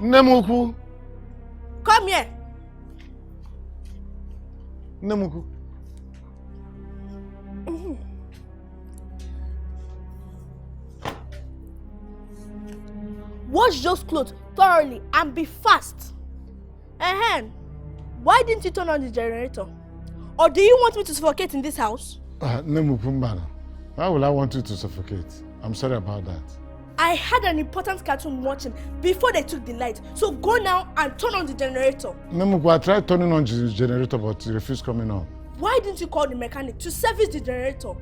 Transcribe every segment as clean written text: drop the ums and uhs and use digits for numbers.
Nemuku. Come here. Nemuku. Wash those clothes thoroughly and be fast. Why didn't you turn on the generator? Or do you want me to suffocate in this house? Nemuku, why will I want you to suffocate? I'm sorry about that. I had an important cartoon watching before they took the light. So go now and turn on the generator. Nemuku, I tried turning on the generator, but it refused coming on. Why didn't you call the mechanic to service the generator?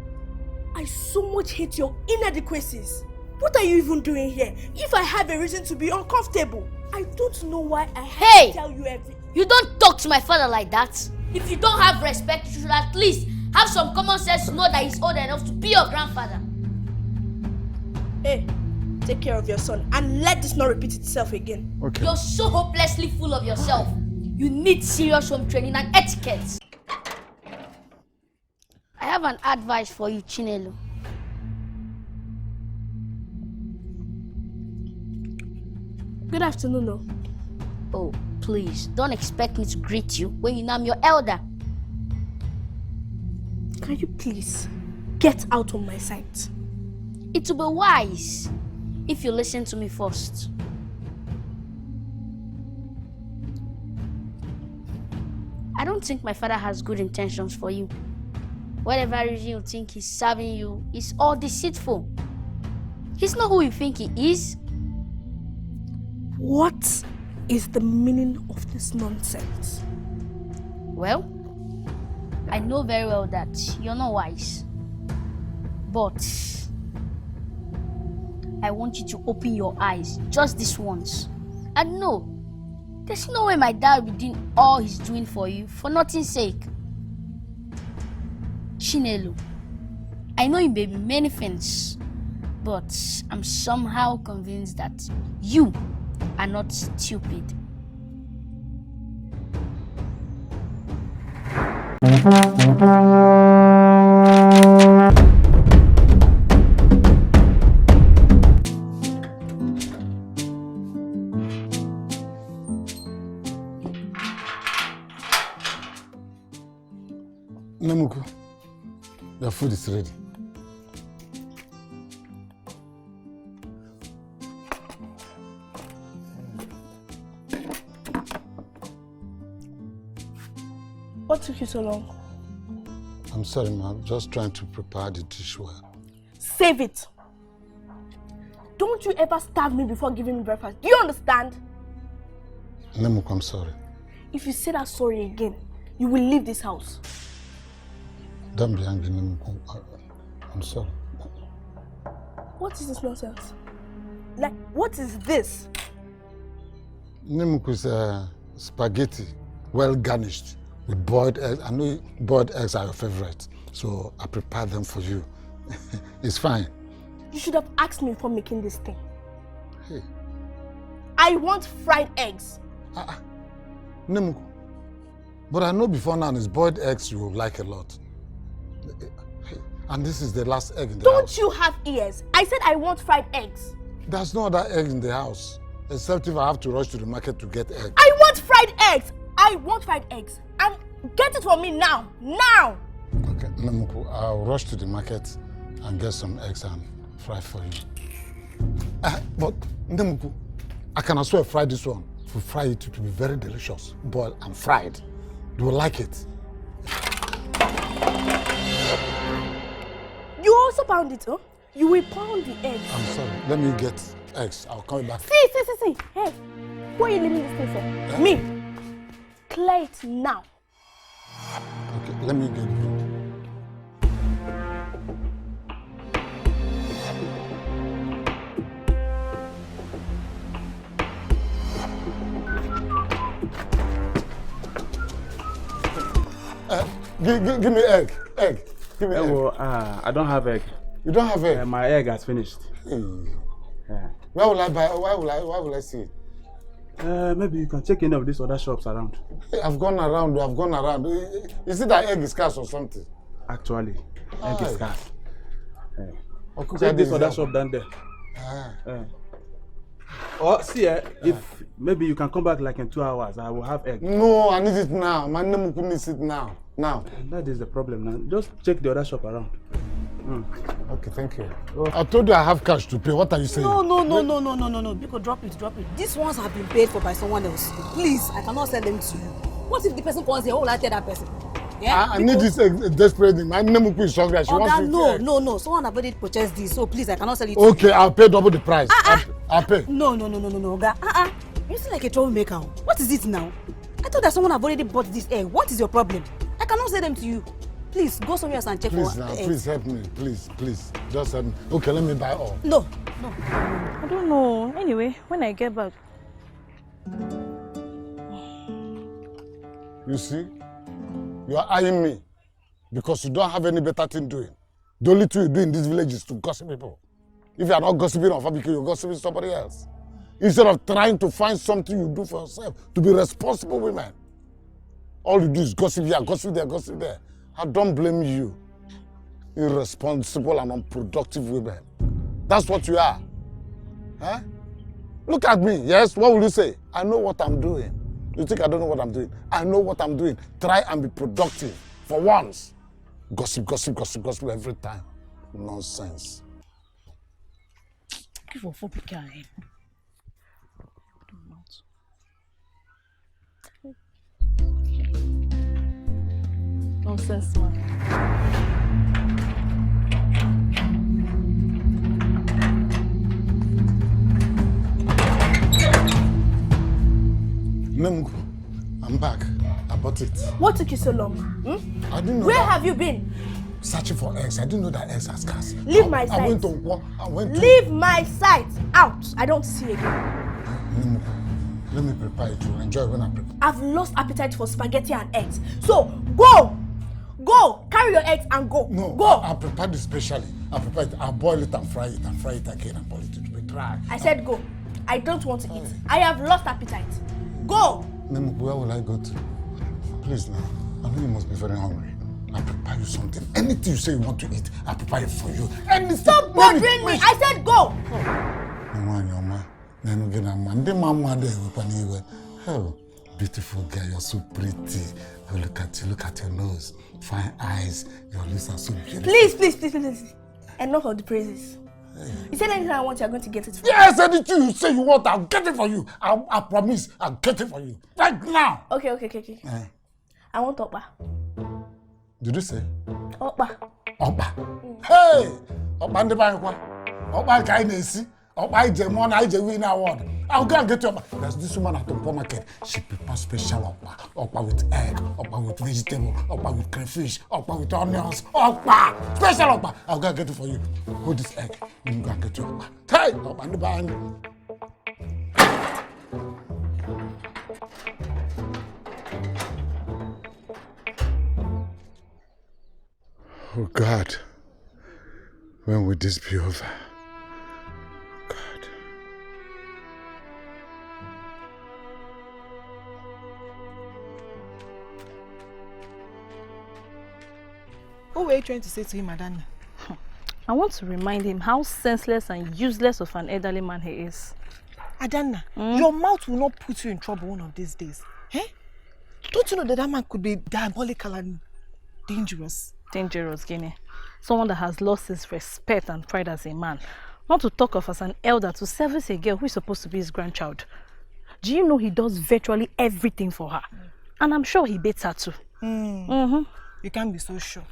I so much hate your inadequacies. What are you even doing here? If I have a reason to be uncomfortable, I don't know why I have to tell you everything. You don't talk to my father like that. If you don't have respect, you should at least have some common sense to know that he's old enough to be your grandfather. Hey, take care of your son and let this not repeat itself again. Okay. You're so hopelessly full of yourself. You need serious home training and etiquette. I have an advice for you, Chinelo. Good afternoon. Oh, please, don't expect me to greet you when you know I'm your elder. Can you please get out of my sight? It will be wise if you listen to me first. I don't think my father has good intentions for you. Whatever reason you think he's serving you is all deceitful. He's not who you think he is. What is the meaning of this nonsense? Well, I know very well that you're not wise. But I want you to open your eyes just this once. And no, there's no way my dad will be doing all he's doing for you for nothing's sake. Chinelo, I know you may be many things, but I'm somehow convinced that you are not stupid. Nemuku, your food is ready. What took you so long? I'm sorry, ma. I'm just trying to prepare the dish well. Save it. Don't you ever starve me before giving me breakfast. Do you understand? Nemuku, I'm sorry. If you say that sorry again, you will leave this house. Don't be angry, Nemuku. I'm sorry. What is this nonsense? Like, what is this? Nemuku is spaghetti, well garnished with boiled eggs. I know boiled eggs are your favorite, so I prepared them for you. It's fine. You should have asked me before making this thing. Hey. I want fried eggs. Nemuku, but I know before now it's boiled eggs you will like a lot. And this is the last egg in the house. Don't you have ears? I said I want fried eggs. There's no other egg in the house, except if I have to rush to the market to get egg. I want fried eggs! I want fried eggs. And get it for me now. Now! Okay, Nemuku, I'll rush to the market and get some eggs and fry for you. But Nemuku, I can as well fry this one. If we fry it, it will be very delicious. Boiled and fried. You will like it. You also pound it, huh? You will pound the eggs. I'm sorry. Let me get eggs. I'll come back. See. Hey, who are you leaving this thing for? Me. Clear it now. Okay, let me get it. Give me egg. Give me egg. Well, I don't have egg. You don't have egg? My egg has finished. Hey. Yeah. Where will I buy? Why will I see it? Maybe you can check any of these other shops around. Hey, I've gone around. Is it that egg is scarce or something? Actually, egg is scarce. Okay, check this other shop down there. Or see, if maybe you can come back like in 2 hours, I will have egg. No, I need it now. My name needs it now. Now. That is the problem now. Just check the other shop around. Okay, thank you. I told you I have cash to pay. What are you saying? No. Because drop it. These ones have been paid for by someone else. Please, I cannot sell them to you. What if the person calls here? What will I tell that person? Yeah? I need this desperately. My name is hungry. She wants to No. Someone have already purchased this, so please, I cannot sell it to you. Okay, I'll pay double the price. I'll pay. No, Oga. You seem like a troublemaker. What is it now? I thought that someone have already bought this egg. What is your problem? I cannot sell them to you. Please, go somewhere else and check please for now, eggs. please help me. Please. Just help me. Okay, let me buy all. No. I don't know. Anyway, when I get back. You see? You are eyeing me because you don't have any better thing doing. The only thing you do in this village is to gossip people. If you are not gossiping on Fabio, you're gossiping somebody else. Instead of trying to find something you do for yourself, to be responsible women. All you do is gossip here, gossip there, gossip there. I don't blame you. Irresponsible and unproductive women. That's what you are. Huh? Look at me, yes? What will you say? I know what I'm doing. You think I don't know what I'm doing? I know what I'm doing. Try and be productive for once. Gossip every time. Nonsense. Give a fuck guy. Nonsense, man. Nemgu, I'm back. I bought it. What took you so long? I didn't know. Where have you been? Searching for eggs. I didn't know that eggs are scarce. Leave my sight. I went to. Leave my sight. Out. I don't see you again. Nemgu, let me prepare it to enjoy when I prepare. I've lost appetite for spaghetti and eggs. So, go! Go! Carry your eggs and go. No, go. I prepared it specially. I prepared it. I'll boil it and fry it again and boil it to be dry. I said go. I don't want to eat. I have lost appetite. Go! Nemgu, where will I go to? Please now. I know you must be very hungry. I'll prepare you something. Anything you say you want to eat, I'll prepare it for you. Anything. Stop bothering me! I said go! Oh, beautiful girl, you're so pretty. Oh, look at your nose. Fine eyes. Your lips are so beautiful. Please. Enough of the praises. You said anything I want, you're going to get it for me. Yes, anything you say you want, I'll get it for you. I promise, I'll get it for you. Right now. Okay. I want Okpa. Did you say? Okpa. Hey! Okpa ndi ba nkwa. Okpa kai na-esi. Okpa ije mo na ije win award. I'll go and get you Okpa. There's this woman at the market. She prepares special Okpa. Okpa with egg, Okpa with vegetable, Okpa with crayfish, Okpa with onions. Okpa! Special Okpa. I'll go and get it for you. Hold this egg. Let me go and get you Okpa. Hey! Okpa ndi ba nkwa. Oh God, when will this be over? God. What were you trying to say to him, Adana? I want to remind him how senseless and useless of an elderly man he is. Adana, your mouth will not put you in trouble one of these days. Eh? Don't you know that man could be diabolical and dangerous? Dangerous, Guinea. Someone that has lost his respect and pride as a man. Not to talk of as an elder to service a girl who is supposed to be his grandchild. Do you know he does virtually everything for her? And I'm sure he beats her too. You can't be so sure.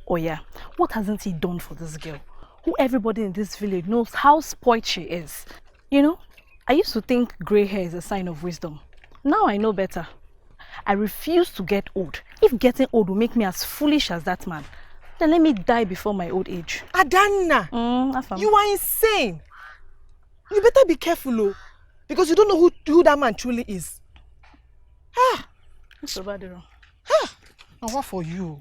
Oh yeah, what hasn't he done for this girl? Who everybody in this village knows how spoiled she is. You know, I used to think grey hair is a sign of wisdom. Now I know better. I refuse to get old. If getting old will make me as foolish as that man, then let me die before my old age. Adana, you are insane. You better be careful, oh, because you don't know who that man truly is. What's about it? Now what for you?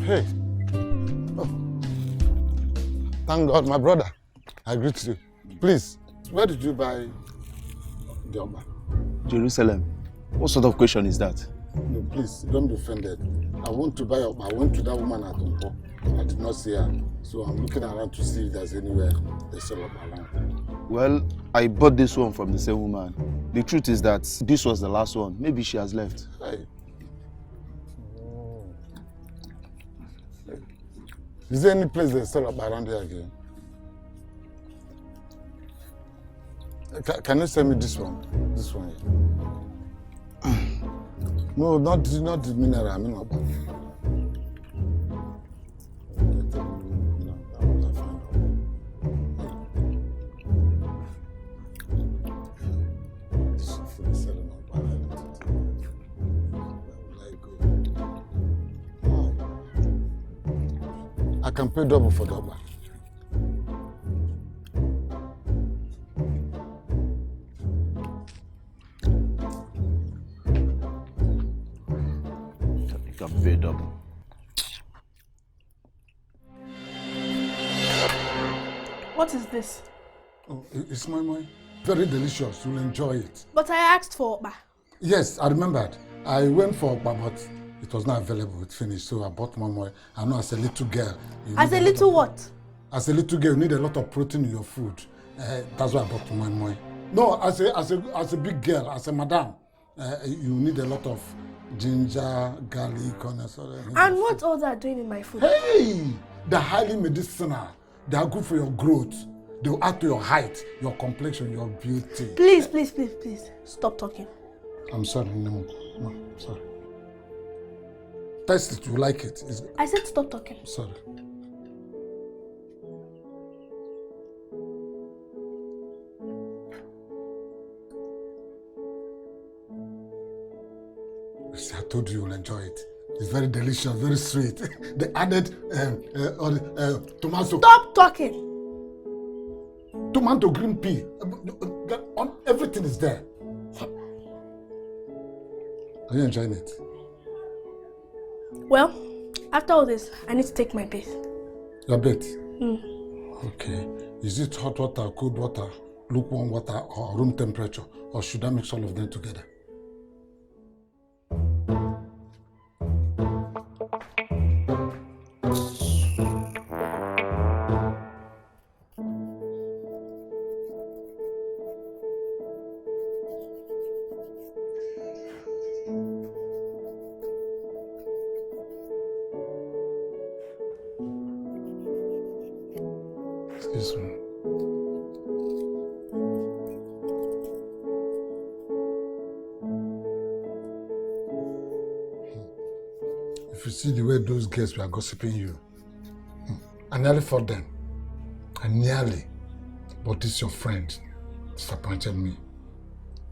Hey. Oh. Thank God, my brother. I greet you. Please, where did you buy the Okpa? Jerusalem. What sort of question is that? No, please, don't be offended. I want to buy up. I went to that woman at Ndukwe. I did not see her. So I'm looking around to see if there's anywhere they sell up around. Well, I bought this one from the same woman. The truth is that this was the last one. Maybe she has left. Hey. Is there any place they sell up around here again? Can you send me this one? This one here. No, not the mineral. I mean, not I can pay double for double. You can pay double. What is this? Oh, it's my very delicious. You'll enjoy it. But I asked for Okpa. Yes, I remembered. I went for Okpa, but it was not available. It finished, so I bought more. I know as a little girl. As a little what? As a little girl, you need a lot of protein in your food. That's why I bought more. No, as a big girl, as a madam, you need a lot of ginger, garlic, and what all that doing in my food? Hey, they're highly medicinal. They are good for your growth. They will add to your height, your complexion, your beauty. Please, stop talking. I'm sorry, no, sorry. Taste it, you like it. I said stop talking. Sorry. See, I told you you'll enjoy it. It's very delicious, very sweet. They added tomato. Stop talking. Tomato, green pea. Everything is there. Are you enjoying it? Well, after all this, I need to take my bath. Your bath? Okay. Is it hot water, cold water, lukewarm water, or room temperature? Or should I mix all of them together? This one. If you see the way those girls were gossiping you, I nearly fought them. But this your friend disappointed me.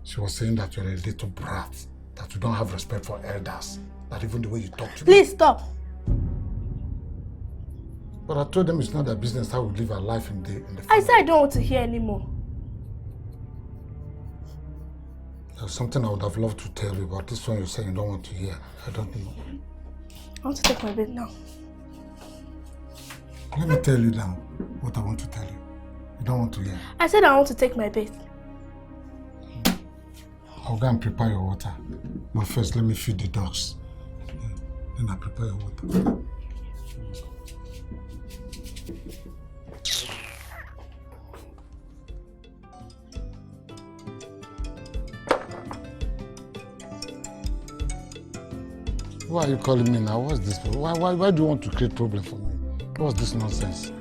She was saying that you're a little brat, that you don't have respect for elders, that even the way you talk to me. Please stop. But I told them it's not their business how we live our life in the family. I said I don't want to hear anymore. There's something I would have loved to tell you, but this one you're saying you don't want to hear. I don't know. I want to take my bed now. Let me tell you now what I want to tell you. You don't want to hear. I said I want to take my bed. I'll go and prepare your water. But first, let me feed the dogs. Then I'll prepare your water. Why are you calling me now? What's this? Why do you want to create problem for me? What's this nonsense?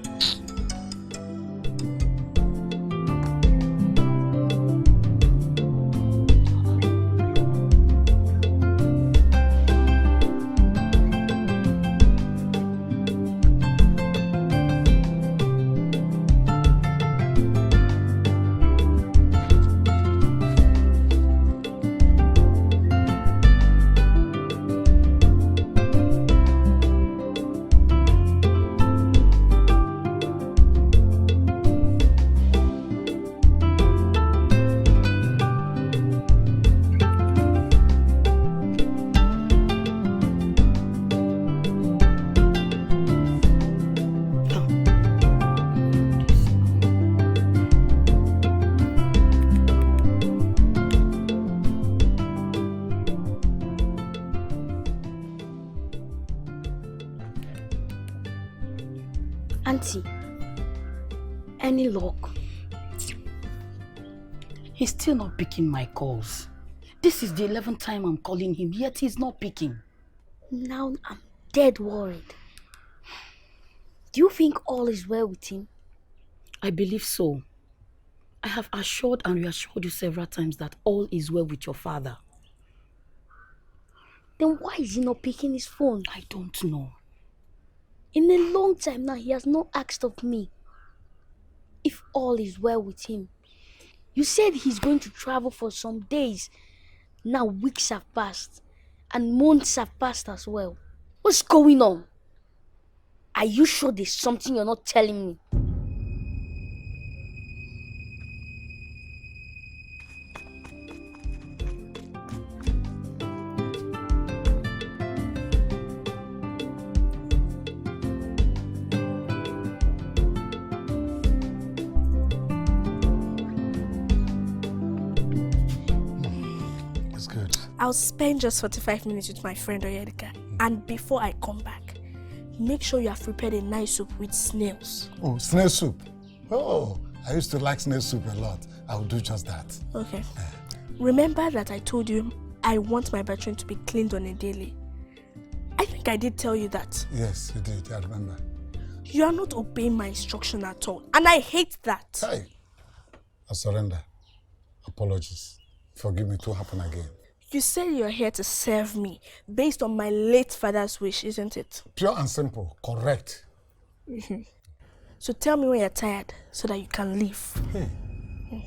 Auntie, any luck? He's still not picking my calls. This is the 11th time I'm calling him, yet he's not picking. Now I'm dead worried. Do you think all is well with him? I believe so. I have assured and reassured you several times that all is well with your father. Then why is he not picking his phone? I don't know. In a long time now, he has not asked of me if all is well with him. You said he's going to travel for some days. Now weeks have passed and months have passed as well. What's going on? Are you sure there's something you're not telling me? I'll spend just 45 minutes with my friend Oyedika. And before I come back, make sure you have prepared a nice soup with snails. Oh, snail soup. Oh, I used to like snail soup a lot. I'll do just that. Okay. Remember that I told you I want my bathroom to be cleaned on a daily. I think I did tell you that. Yes, you did. I remember. You are not obeying my instruction at all. And I hate that. Hey, I surrender. Apologies. Forgive me, it won't happen again. You said you're here to serve me based on my late father's wish, isn't it? Pure and simple. Correct. So tell me when you're tired so that you can leave. Hey,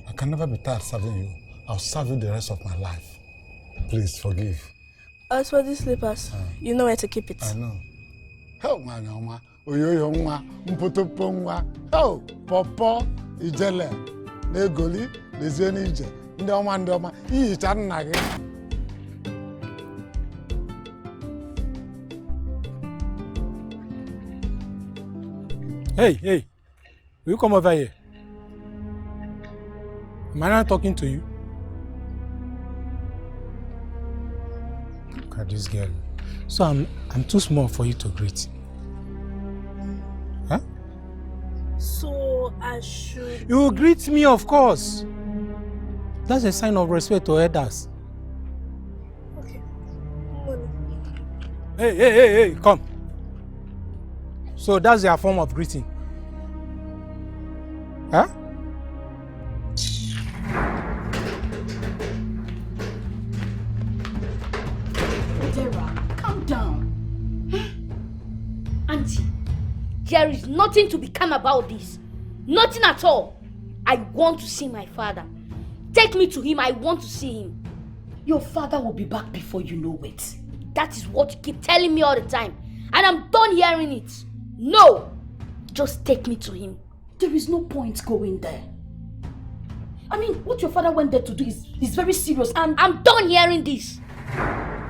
I can never be tired serving you. I'll serve you the rest of my life. Please forgive. As for these slippers, you know where to keep it. I know. Help my mama. Oyoyo nwa, mputupu nwa. Oh, popo, ijele, negoli, lezieni ije. Ndi ọma, iyi chanu na gị. Hey, will you come over here? Am I not talking to you? Look at this girl. So I'm too small for you to greet. Huh? So I should... You will greet me, of course. That's a sign of respect to elders. Okay. Hey, come. So that's their form of greeting. Huh? Wisdera, calm down. Auntie, there is nothing to be calm about this. Nothing at all. I want to see my father. Take me to him. I want to see him. Your father will be back before you know it. That is what you keep telling me all the time. And I'm done hearing it. No! Just take me to him. There is no point going there. I mean, what your father went there to do is very serious, and I'm done hearing this.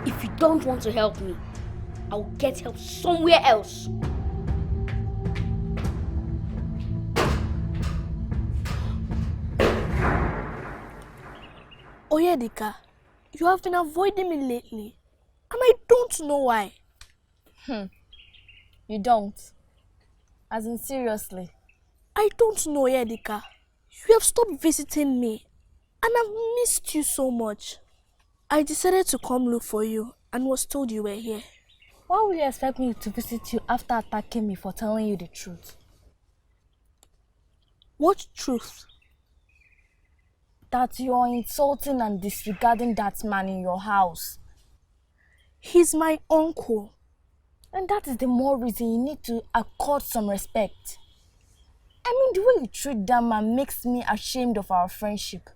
If you don't want to help me, I'll get help somewhere else. Oyedika, you have been avoiding me lately. And I don't know why. You don't? As in, seriously? I don't know, Oyedika. You have stopped visiting me. And I've missed you so much. I decided to come look for you and was told you were here. Why would you expect me to visit you after attacking me for telling you the truth? What truth? That you are insulting and disregarding that man in your house. He's my uncle. And that is the more reason you need to accord some respect. I mean, the way you treat that man makes me ashamed of our friendship.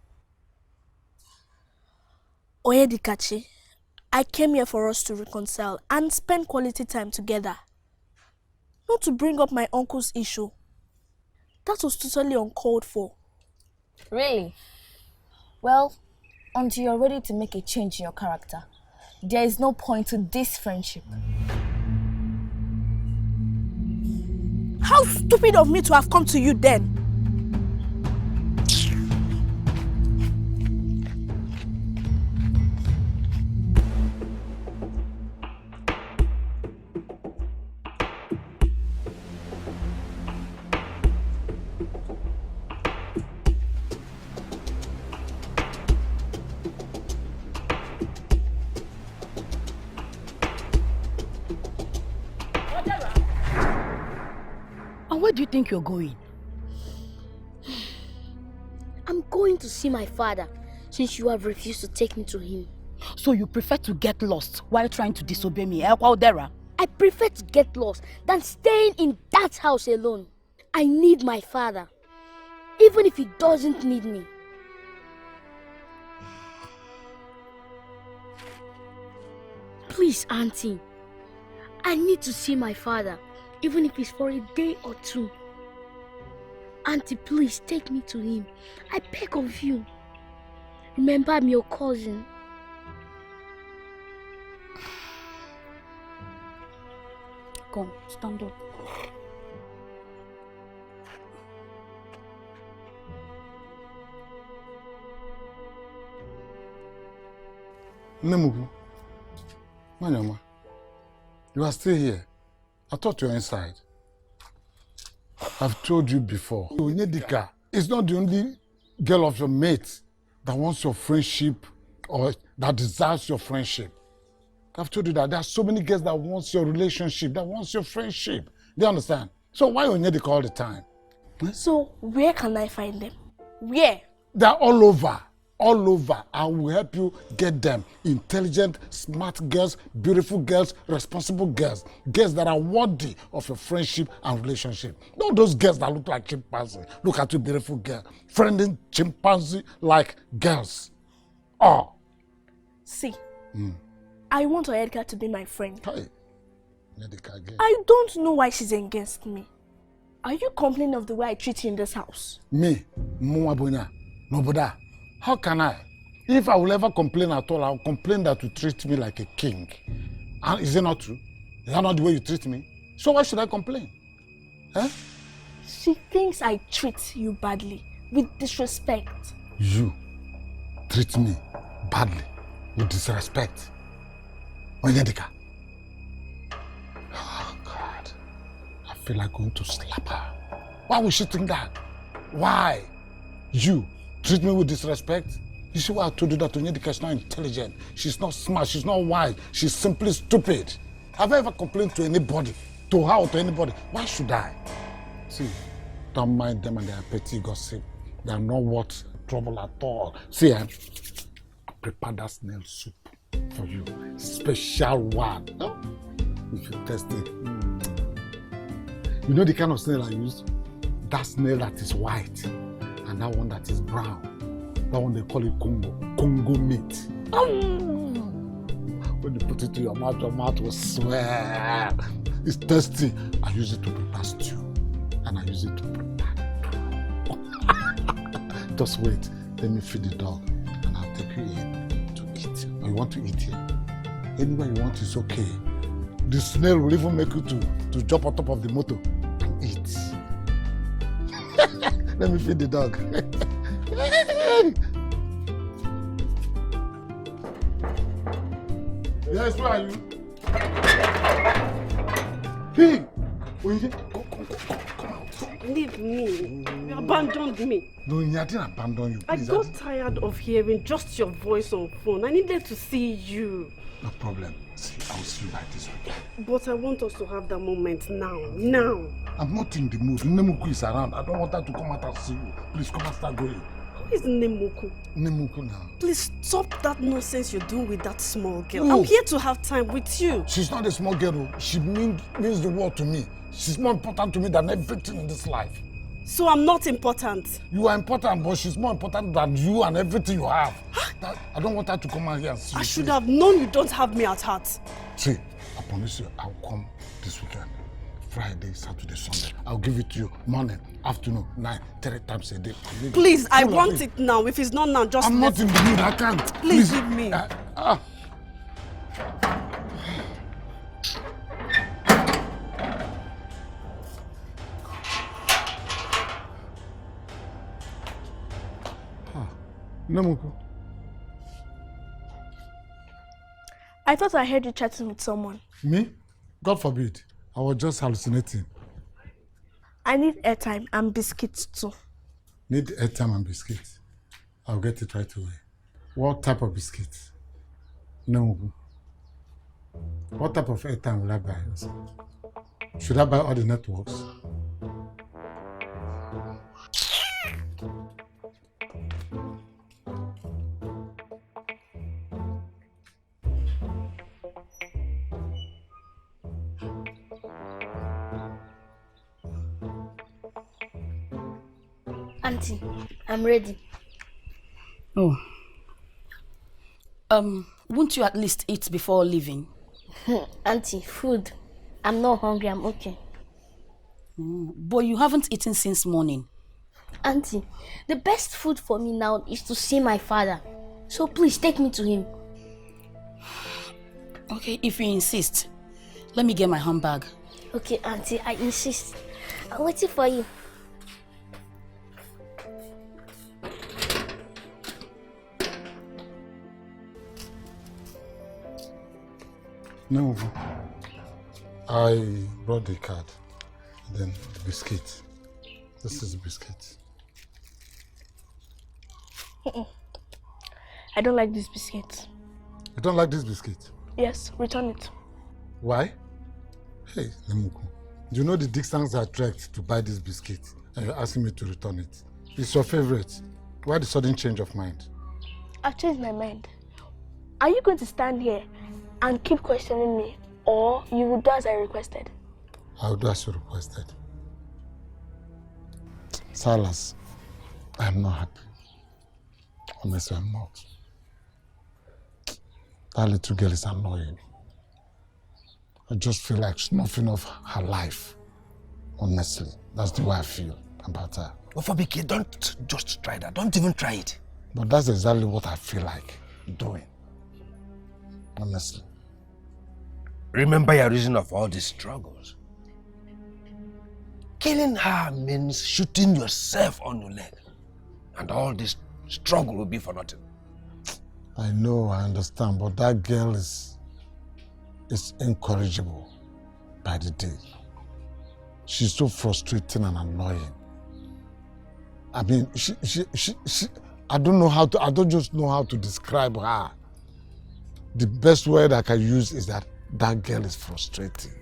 Oyedikachi, I came here for us to reconcile and spend quality time together. Not to bring up my uncle's issue. That was totally uncalled for. Really? Well, until you're ready to make a change in your character, there is no point to this friendship. How stupid of me to have come to you then! do you think you're going? I'm going to see my father since you have refused to take me to him. So you prefer to get lost while trying to disobey me, eh, Wisdera? I prefer to get lost than staying in that house alone. I need my father, even if he doesn't need me. Please, Auntie, I need to see my father, even if it's for a day or two. Auntie, please take me to him. I beg of you. Remember, I'm your cousin. Come, stand up. Nemugu, Manyama, you are still here. I thought you were inside. I've told you before. Onyedika is not the only girl of your mate that wants your friendship or that desires your friendship. I've told you that there are so many girls that wants your relationship, that wants your friendship. Do you understand? So why Onyedika all the time? So where can I find them? Where? They're all over. All over. I will help you get them. Intelligent, smart girls, beautiful girls, responsible girls. Girls that are worthy of your friendship and relationship. Not those girls that look like chimpanzee. Look at you, beautiful girl. Friending chimpanzee-like girls. Oh. See, I want Edgar to be my friend. Hey. Edgar again. I don't know why she's against me. Are you complaining of the way I treat you in this house? Me? Muabunya? Nobody. How can I? If I will ever complain at all, I'll complain that you treat me like a king. And is it not true? Is that not the way you treat me? So why should I complain? Eh? She thinks I treat you badly, with disrespect. You treat me badly, with disrespect? Onyedika. Oh God. I feel like going to slap her. Why would she think that? Why? You treat me with disrespect? You see why I told you that Onyedika is not intelligent, she's not smart, she's not wise, she's simply stupid. Have I ever complained to anybody, to her or to anybody? Why should I? See, don't mind them and their petty gossip. They are not worth trouble at all. See, I prepared that snail soup for you. Special one. Oh, if you test it. You know the kind of snail I use? That snail that is white. And that one that is brown, that one they call it Congo meat. When you put it to your mouth will swear. It's tasty. I use it to prepare stew, and I use it to prepare. Just wait, let me feed the dog, and I'll take you in to eat. Or you want to eat here? Anywhere you want is okay. The snail will even make you to jump on top of the motor and eat. Let me feed the dog. Yes, where are you? Hey! Come. Leave me. You abandoned me. No, I didn't abandon you. Please, I got tired of hearing just your voice on phone. I needed to see you. No problem. See, I'll see you by this weekend. But I want us to have that moment now. Now. I'm not in the mood. Nemuku is around. I don't want her to come out and see you. Please come and start going. Who is Nemuku? Nemuku now. Please stop that nonsense you're doing with that small girl. No. I'm here to have time with you. She's not a small girl. She means the world to me. She's more important to me than everything in this life. So I'm not important? You are important, but she's more important than you and everything you have. I don't want her to come out here and see you. I should have known you don't have me at heart. See, I promise you, I'll come this weekend. Friday, Saturday, Sunday. I'll give it to you morning, afternoon, night, 3 times a day. Please, I want it now. If it's not now, just I'm not in the mood. I can't. Please leave me. Nemuku. I thought I heard you chatting with someone. Me? God forbid. I was just hallucinating. I need airtime and biscuits too. Need airtime and biscuits? I'll get it right away. What type of biscuits? Nemuku. What type of airtime will I buy? Should I buy all the networks? Auntie, I'm ready. Oh. Won't you at least eat before leaving? Auntie, food. I'm not hungry, I'm okay. But you haven't eaten since morning. Auntie, the best food for me now is to see my father. So please take me to him. Okay, if you insist. Let me get my handbag. Okay, Auntie, I insist. I'm waiting for you. No, I brought the card, then the biscuit. This is the biscuit. I don't like this biscuit. You don't like this biscuit? Yes, return it. Why? Hey, Nemuku, do you know the distance I trekked to buy this biscuit and you're asking me to return it? It's your favorite. Why the sudden change of mind? I've changed my mind. Are you going to stand here and keep questioning me, or you will do as I requested? I will do as you requested. Silas, I'm not happy. Honestly, I'm not. That little girl is annoying. I just feel like snuffing off her life. Honestly, that's the way I feel about her. Ofabike, don't just try that. Don't even try it. But that's exactly what I feel like doing. Honestly. Remember your reason of all these struggles. Killing her means shooting yourself on your leg. And all this struggle will be for nothing. I know, I understand, but that girl is incorrigible by the day. She's so frustrating and annoying. I mean, I don't just know how to describe her. The best word I can use is that girl is frustrating.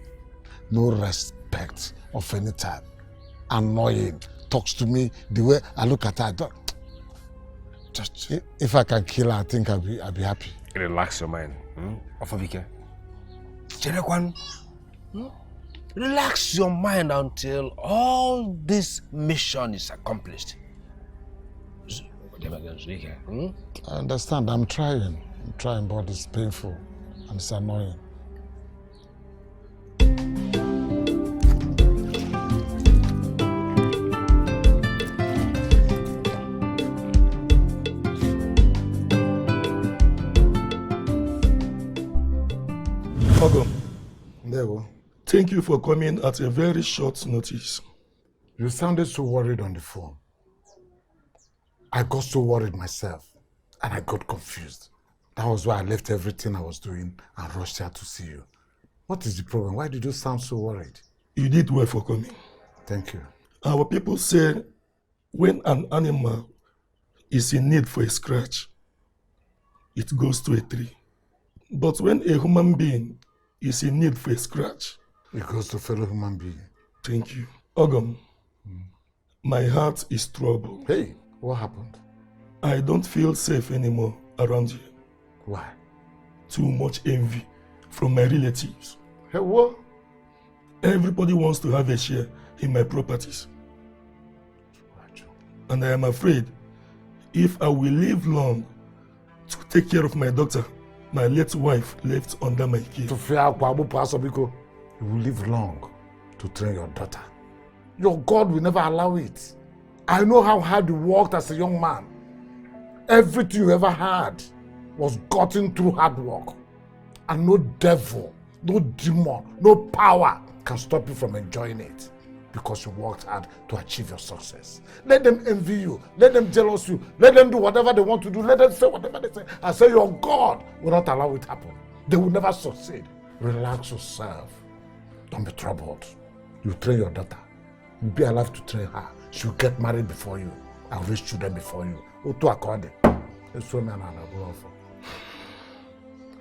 No respect of any type. Annoying. Talks to me the way I look at her. Just if I can kill her, I think I'll be happy. Relax your mind. Ofabike. Cherekwan. Relax your mind until all this mission is accomplished. I understand. I'm trying, but it's painful and it's annoying. Ogum, there we go. Thank you for coming at a very short notice. You sounded so worried on the phone. I got so worried myself and I got confused. That was why I left everything I was doing and rushed here to see you. What is the problem? Why did you sound so worried? You did well for coming. Thank you. Our people say when an animal is in need for a scratch, it goes to a tree. But when a human being is in need for a scratch, it goes to a fellow human being. Thank you. Ogum, my heart is troubled. Hey, what happened? I don't feel safe anymore around here. Why? Too much envy from my relatives. Hey, what? Everybody wants to have a share in my properties. And I am afraid if I will live long to take care of my daughter, my late wife left under my care. You will live long to train your daughter. Your God will never allow it. I know how hard you worked as a young man. Everything you ever had was gotten through hard work. And no devil, no demon, no power can stop you from enjoying it because you worked hard to achieve your success. Let them envy you. Let them jealous you. Let them do whatever they want to do. Let them say whatever they say. I say your God will not allow it happen. They will never succeed. Relax yourself. Don't be troubled. You train your daughter. You'll be alive to train her. She'll get married before you. I'll raise children before you.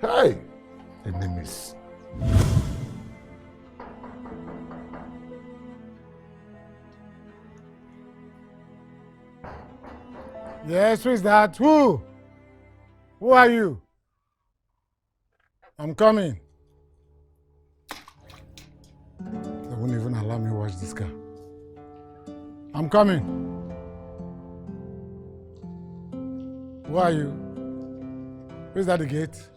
Hey! Enemies. Yes, who is that? Who? Who are you? I'm coming. They won't even allow me watch this car. I'm coming. Who are you? Where's that the gate?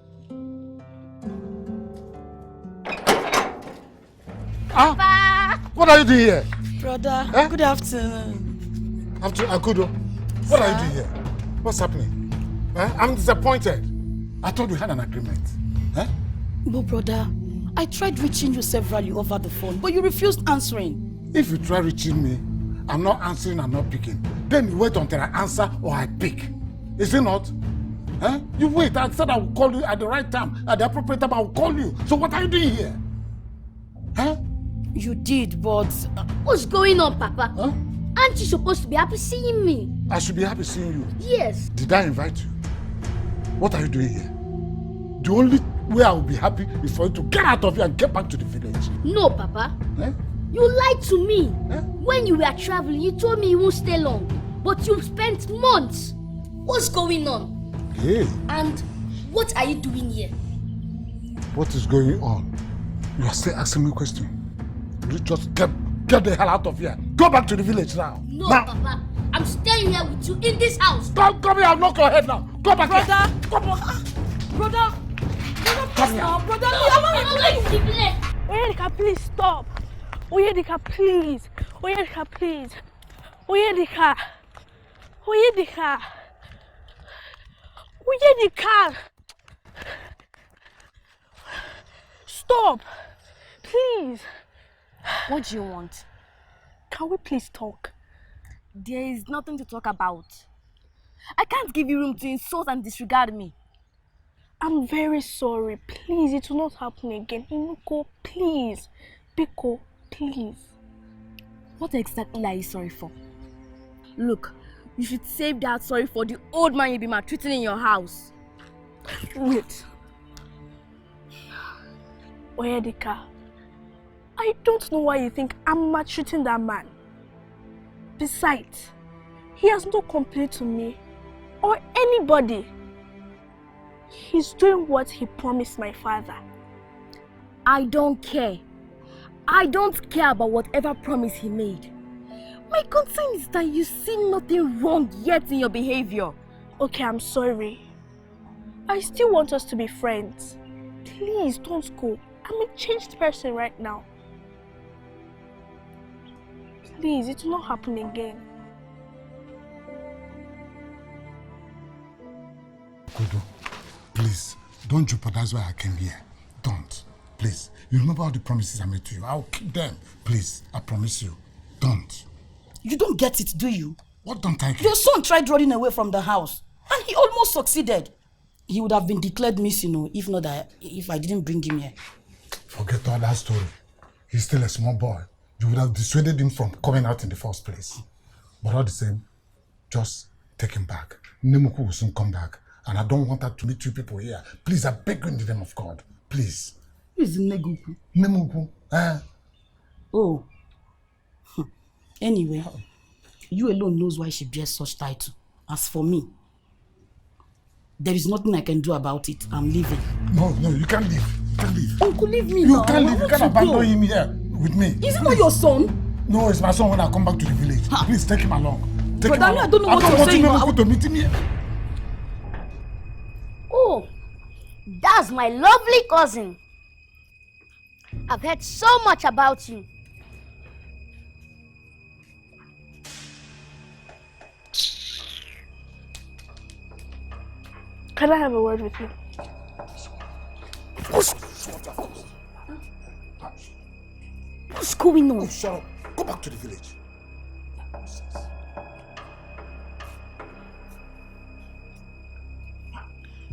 Papa! What are you doing here? Brother, good afternoon. Akudo, what are you doing here? What's happening? I'm disappointed. I thought we had an agreement. No, brother. I tried reaching you severally over the phone, but you refused answering. If you try reaching me, I'm not answering, I'm not picking. Then you wait until I answer or I pick. Is it not? You wait. I said I will call you at the right time. At the appropriate time, I will call you. So what are you doing here? You did, but... What's going on, Papa? Aren't you supposed to be happy seeing me? I should be happy seeing you. Yes. Did I invite you? What are you doing here? The only way I will be happy is for you to get out of here and get back to the village. No, Papa. You lied to me. When you were traveling, you told me you won't stay long. But you spent months. What's going on? Hey. And what are you doing here? What is going on? You are still asking me a question. You just get the hell out of here. Go back to the village now. No, now. Papa. I'm staying here with you in this house. Come here, I'll knock your head now. Go back Brother. here. Come on. Brother, Come here. now. Brother, Oyedika, please stop. Oyedika, please. Oyedika, please. Oyedika. Oyedika. Oyedika. Stop. Please. What do you want? Can we please talk? There is nothing to talk about. I can't give you room to insult and disregard me. I'm very sorry. Please, it will not happen again. Inuko, please. Biko, please. What exactly are you sorry for? Look, you should save that sorry for the old man you'll be maltreating in your house. Wait. Oyedika, I don't know why you think I'm maltreating that man. Besides, he has no complaint to me or anybody. He's doing what he promised my father. I don't care. I don't care about whatever promise he made. My concern is that you see nothing wrong yet in your behavior. Okay, I'm sorry. I still want us to be friends. Please don't go. I'm a changed person right now. Please, it will not happen again. Kudu, please, don't jeopardize why I came here. Don't. Please. You remember all the promises I made to you? I'll keep them. Please, I promise you. Don't. You don't get it, do you? What don't I get? Your son tried running away from the house, and he almost succeeded. He would have been declared missing, if I didn't bring him here. Forget all that story. He's still a small boy. You would have dissuaded him from coming out in the first place. But all the same, just take him back. Nemuku will soon come back. And I don't want her to meet you people here. Please, I beg you in the name of God. Please. Who is Nemuku? Nemuku. Oh. Anyway, you alone knows why she bears such title. As for me, there is nothing I can do about it. I'm leaving. No, you can't leave. You can't leave. Uncle, leave me You now. can't leave. You can't abandon him here with me. Is it not your son? No, it's my son when I come back to the village. Please take him along. Take him along. I don't know what you're saying. I don't want to meet him here. Oh, that's my lovely cousin. I've heard so much about you. Can I have a word with you? What's going on? Oh, shut up. Go back to the village.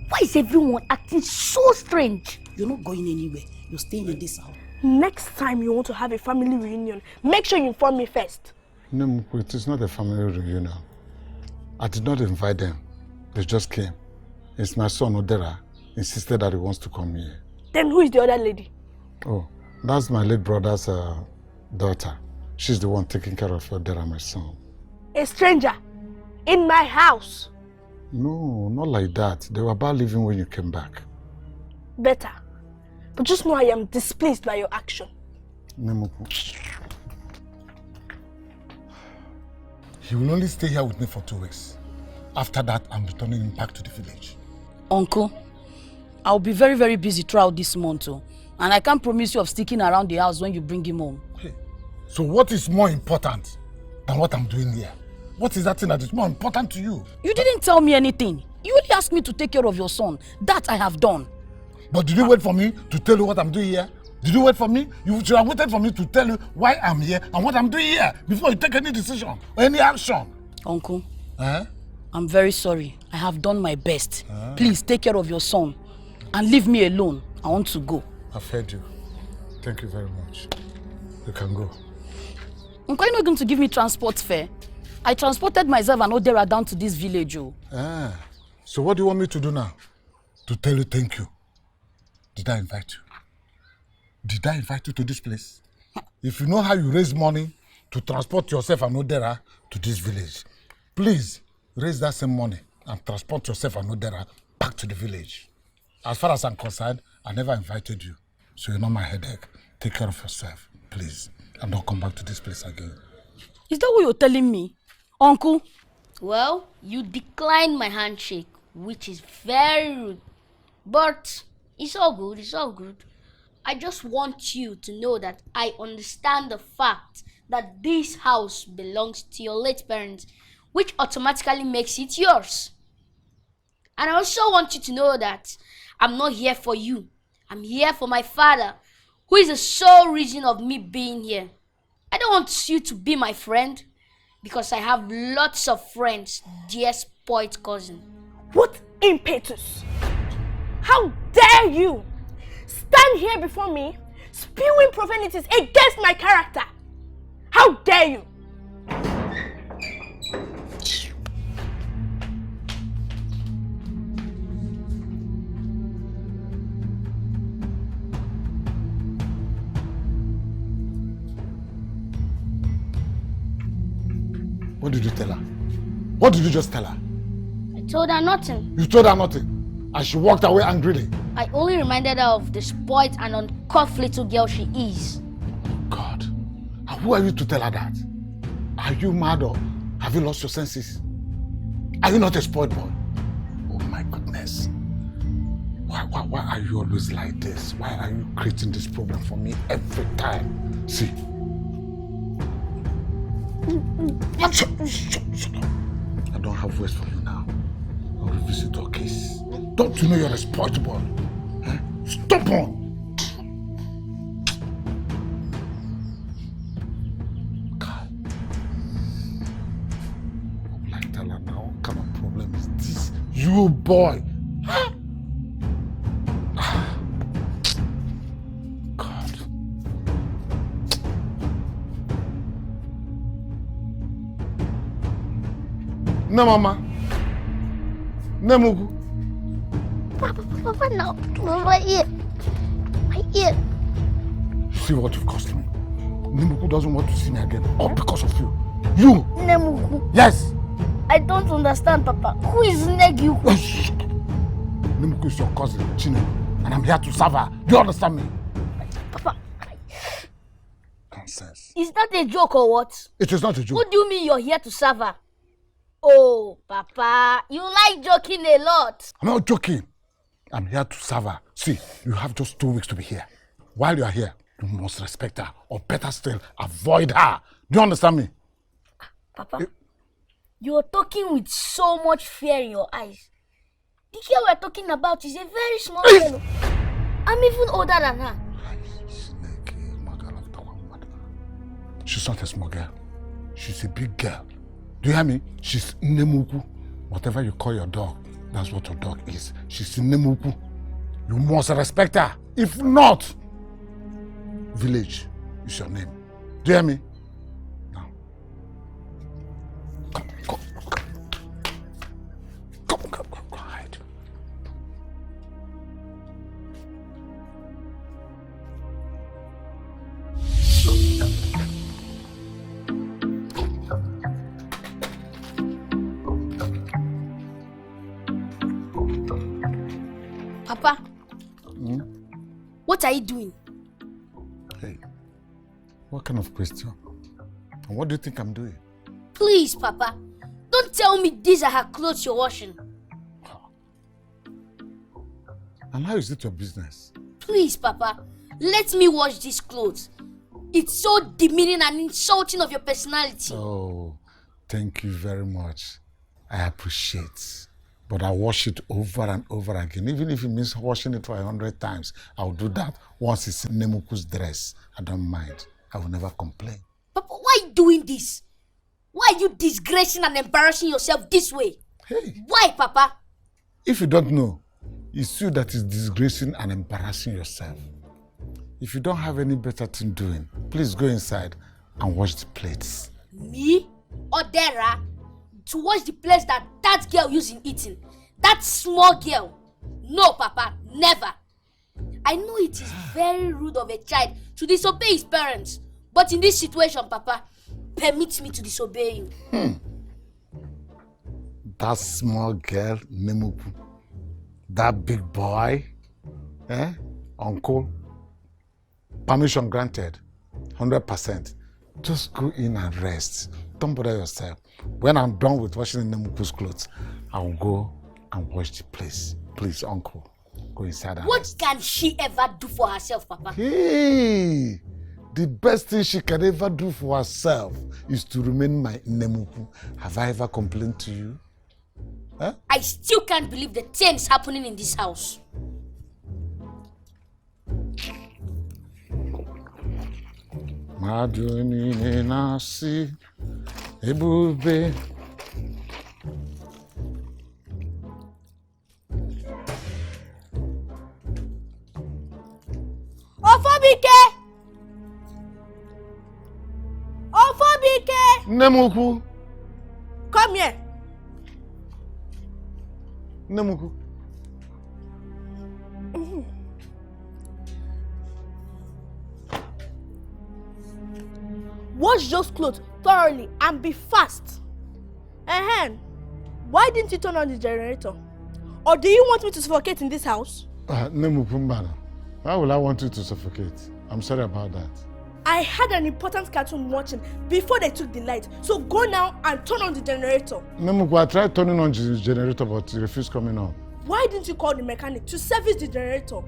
Why is everyone acting so strange? You're not going anywhere. You're staying in this house. Next time you want to have a family reunion, make sure you inform me first. No, it is not a family reunion. I did not invite them. They just came. It's my son, Wisdera, insisted that he wants to come here. Then who is the other lady? Oh, that's my late brother's daughter. She's the one taking care of Wisdera, my son. A stranger? In my house? No, not like that. They were about leaving when you came back. Better. But just know I am displeased by your action. Nemuku. He will only stay here with me for 2 weeks. After that, I'm returning him back to the village. Uncle, I'll be very, very busy throughout this month. Oh, and I can't promise you of sticking around the house when you bring him home. Hey, so what is more important than what I'm doing here? What is that thing that is more important to you? You didn't tell me anything. You only asked me to take care of your son. That I have done. But did you wait for me to tell you what I'm doing here? Did you wait for me? You should have waited for me to tell you why I'm here and what I'm doing here before you take any decision or any action. Uncle, I'm very sorry. I have done my best. Please take care of your son and leave me alone. I want to go. I've heard you. Thank you very much. You can go. Uncle, you're not going to give me transport fare? I transported myself and Wisdera down to this village. Oh. So what do you want me to do now? To tell you thank you? Did I invite you? Did I invite you to this place? If you know how you raise money to transport yourself and Wisdera to this village, please raise that same money and transport yourself and Wisdera back to the village. As far as I'm concerned, I never invited you. So you're not my headache. Take care of yourself, please. And don't come back to this place again. Is that what you're telling me, Uncle? Well, you declined my handshake, which is very rude. But it's all good, it's all good. I just want you to know that I understand the fact that this house belongs to your late parents, which automatically makes it yours. And I also want you to know that I'm not here for you. I'm here for my father, who is the sole reason of me being here. I don't want you to be my friend, because I have lots of friends, dear spoiled cousin. What impetus! How dare you stand here before me, spewing profanities against my character? How dare you! What did you tell her? What did you just tell her? I told her nothing. You told her nothing, and she walked away angrily. I only reminded her of the spoiled and uncouth little girl she is. God, and who are you to tell her that? Are you mad or have you lost your senses? Are you not a spoiled boy? Oh my goodness. Why are you always like this? Why are you creating this problem for me every time? See. Shut up. I don't have words for you now. I'll revisit your case. Don't you know you're a spoiled boy? Stubborn! God. What will I tell her now? What kind of problem is this? You boy! God. No, Mama. No, Mugu. Papa, no. My ear. My ear. See what you've cost me. Nemuku doesn't want to see me again, all because of you. You! Nemuku. Yes! I don't understand, Papa. Who is Negu? Nemuku is your cousin, Chine, and I'm here to serve her. Do you understand me? Papa. Nonsense. Is that a joke or what? It is not a joke. What do you mean you're here to serve her? Oh, Papa, you like joking a lot. I'm not joking. I'm here to serve her. See, you have just 2 weeks to be here. While you are here, you must respect her, or better still, avoid her. Do you understand me? Papa, you're talking with so much fear in your eyes. The girl we're talking about is a very small girl. I'm even older than her. She's not a small girl. She's a big girl. Do you hear me? She's Nemuku. Whatever you call your dog, that's what your dog is. She's Nemuku. You must respect her. If not, village is your name. Do you hear me? Now. Come. Go hide. Papa, what are you doing? Hey, what kind of question? And what do you think I'm doing? Please, Papa, Don't tell me these are her clothes you're washing. And how is it your business? Please, Papa, let me wash these clothes. It's so demeaning and insulting of your personality. Oh, thank you very much. I appreciate. But I wash it over and over again. Even if it means washing it for 100 times, I'll do that once it's in Nemuku's dress. I don't mind. I will never complain. Papa, why are you doing this? Why are you disgracing and embarrassing yourself this way? Hey. Why, Papa? If you don't know, it's you that is disgracing and embarrassing yourself. If you don't have any better thing doing, please go inside and wash the plates. Me? Wisdera? To wash the plates that girl used in eating? That small girl? No, Papa, never. I know it is very rude of a child to disobey his parents. But in this situation, Papa, permit me to disobey you. That small girl, Nemuku. That big boy, uncle. Permission granted, 100%. Just go in and rest. Don't bother yourself. When I'm done with washing Nemuku's clothes, I'll go and wash the place. Please, uncle, go inside and What rest. can she ever do for herself, Papa? Hey, the best thing she can ever do for herself is to remain my Nemuku. Have I ever complained to you? Huh? I still can't believe the things happening in this house. Maduni nasi ebube. Ofobike! Ofobike! Nemuku. Come here. Nemuku. Wash those clothes thoroughly and be fast. Why didn't you turn on the generator? Or do you want me to suffocate in this house? Nemuku Mbana, why will I want you to suffocate? I'm sorry about that. I had an important cartoon watching before they took the light. So go now and turn on the generator. Nemuku, I tried turning on the generator, but it refused coming on. Why didn't you call the mechanic to service the generator?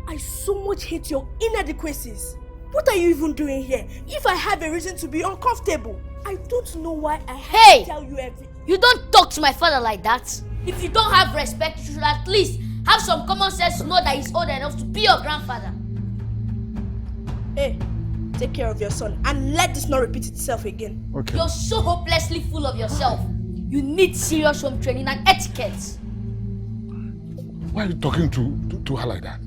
I so much hate your inadequacies. What are you even doing here? If I have a reason to be uncomfortable, I don't know why I have to tell you everything. You don't talk to my father like that. If you don't have respect, you should at least have some common sense to know that he's old enough to be your grandfather. Hey, take care of your son and let this not repeat itself again. Okay. You're so hopelessly full of yourself. You need serious home training and etiquette. Why are you talking to her like that?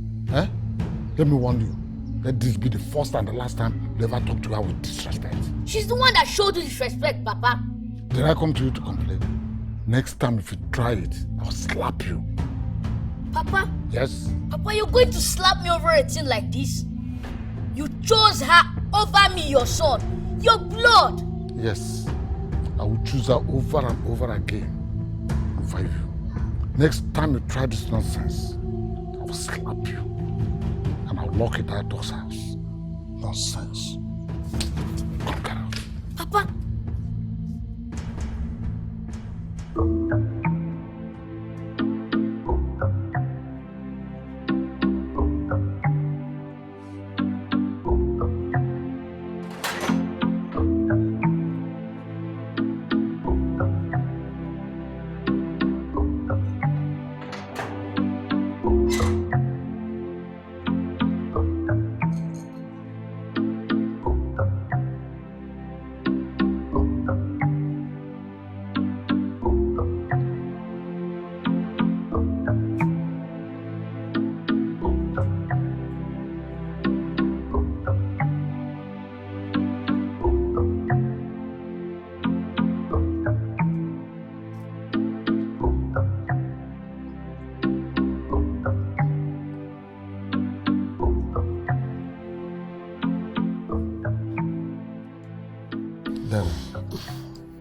Let me warn you. Let this be the first and the last time you ever talk to her with disrespect. She's the one that showed you disrespect, Papa. Did I come to you to complain? Next time if you try it, I'll slap you. Papa? Yes? Papa, you're going to slap me over a thing like this? You chose her over me, your son. Your blood. Yes. I will choose her over and over again. For you. Next time you try this nonsense, I will slap you. And I'll lock it at those house. Nonsense. Come, get out. Papa.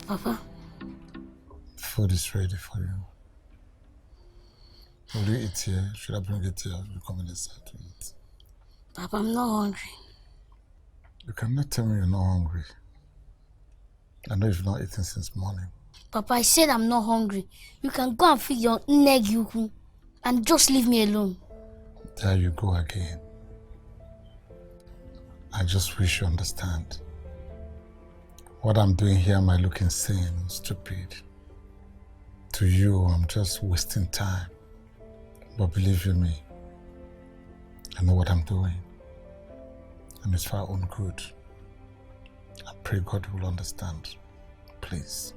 Papa? Food is ready for you. Will you eat here? Should I bring it here? You come inside to eat. Papa, I'm not hungry. You cannot tell me you're not hungry. I know you've not eaten since morning. Papa, I said I'm not hungry. You can go and feed your neg and just leave me alone. There you go again. I just wish you understand. What I'm doing here might look insane and stupid. To you, I'm just wasting time. But believe you me, I know what I'm doing. And it's for our own good. I pray God will understand. Please.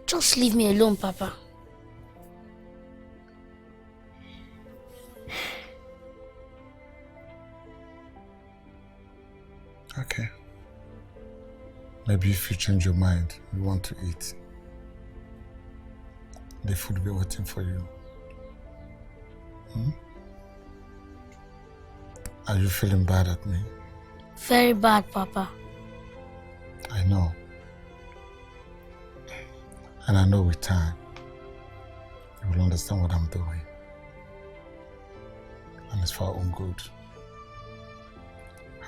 Just leave me alone, Papa. Okay. Maybe if you change your mind, you want to eat. The food will be waiting for you. Are you feeling bad at me? Very bad, Papa. I know. And I know with time, you will understand what I'm doing. And it's for our own good.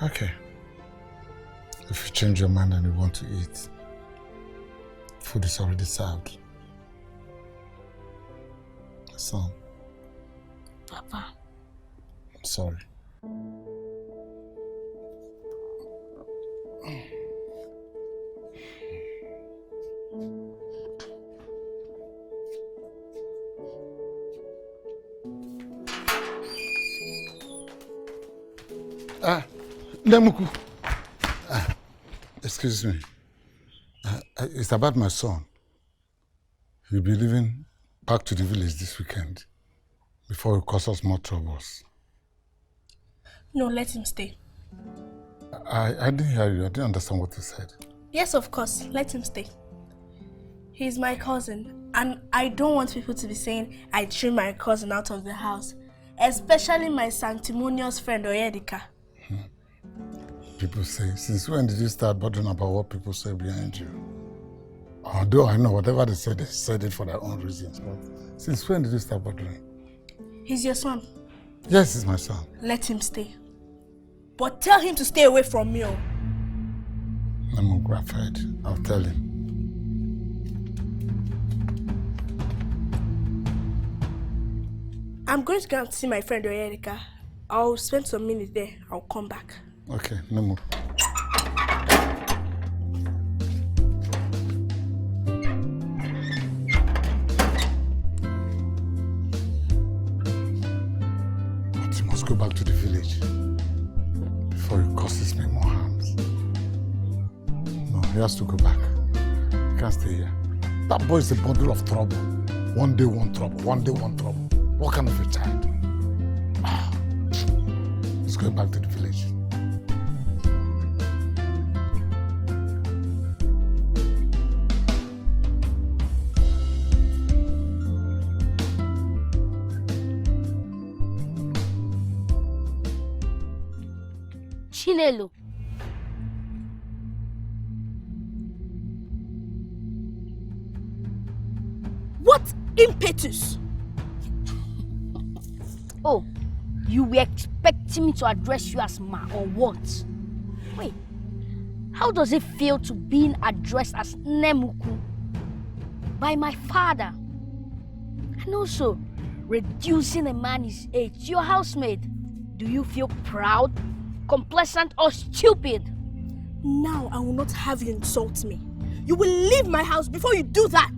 Okay. If you change your mind and you want to eat, food is already served. Son. Papa. I'm sorry. Nemuku. Excuse me. It's about my son. He'll be leaving back to the village this weekend before he causes us more troubles. No, let him stay. I didn't hear you. I didn't understand what you said. Yes, of course. Let him stay. He's my cousin, and I don't want people to be saying I threw my cousin out of the house, especially my sanctimonious friend Oyedika. People say, since when did you start bothering about what people say behind you? Although I know whatever they said it for their own reasons, but since when did you start bothering? He's your son. Yes, he's my son. Let him stay. But tell him to stay away from me. I'm gratified. I'll tell him. I'm going to go and see my friend Oyedika. I'll spend some minutes there. I'll come back. Okay, no more. But you must go back to the village before he causes me more harms. No, he has to go back. He can't stay here. That boy is a bundle of trouble. One day, one trouble. One day, one trouble. What kind of a child? He's going back to the village. Chinelo. What impetus? Oh, you were expecting me to address you as Ma or what? Wait, how does it feel to being addressed as Nemuku by my father? And also, reducing a man his age to your housemaid. Do you feel proud, complacent, or stupid? Now I will not have you insult me. You will leave my house before you do that.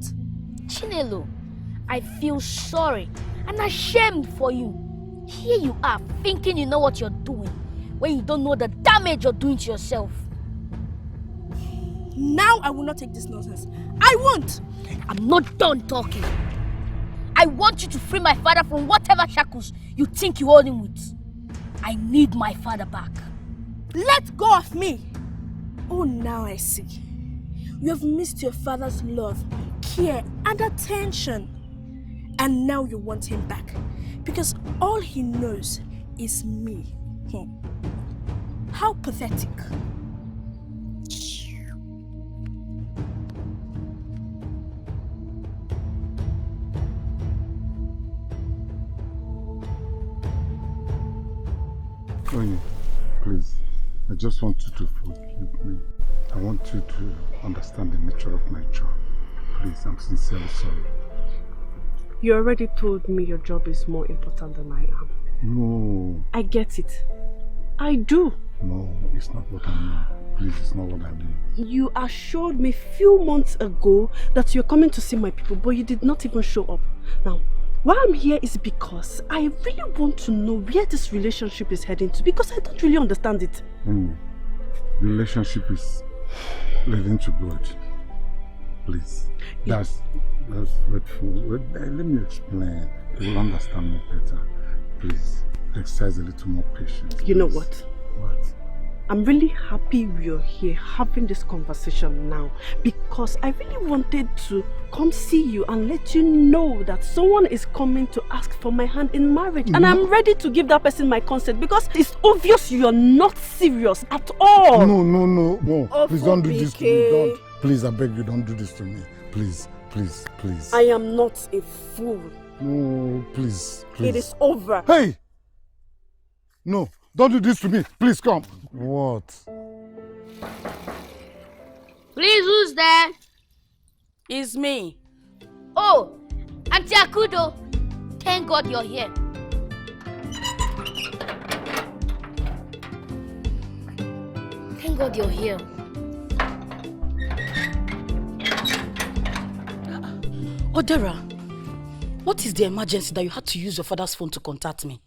Chinelo, I feel sorry and ashamed for you. Here you are, thinking you know what you're doing, when you don't know the damage you're doing to yourself. Now I will not take this nonsense. I won't. I'm not done talking. I want you to free my father from whatever shackles you think you hold him with. I need my father back. Let go of me. Oh, now I see. You have missed your father's love, care, and attention. And now you want him back. Because all he knows is me. How pathetic. Onye, please, I just want you to forgive me. I want you to understand the nature of my job. Please, I'm sincerely sorry. You already told me your job is more important than I am. No. I get it. I do. No, it's not what I mean. Please, it's not what I mean. You assured me few months ago that you're coming to see my people, but you did not even show up. Now, why I'm here is because I really want to know where this relationship is heading to, because I don't really understand it. The relationship is leading to good. Please. That's wait, let me explain. You will understand me better. Please, exercise a little more patience. You know what? What? I'm really happy we're here having this conversation now, because I really wanted to come see you and let you know that someone is coming to ask for my hand in marriage. And I'm ready to give that person my consent, because it's obvious you're not serious at all. No. Please don't do this to me. Don't. Please, I beg you, don't do this to me. Please. I am not a fool. No, please. It is over. Hey! No, don't do this to me. Please come. What? Please, who's there? It's me. Oh, Auntie Akudo. Thank God you're here. Thank God you're here. Wisdera, what is the emergency that you had to use your father's phone to contact me?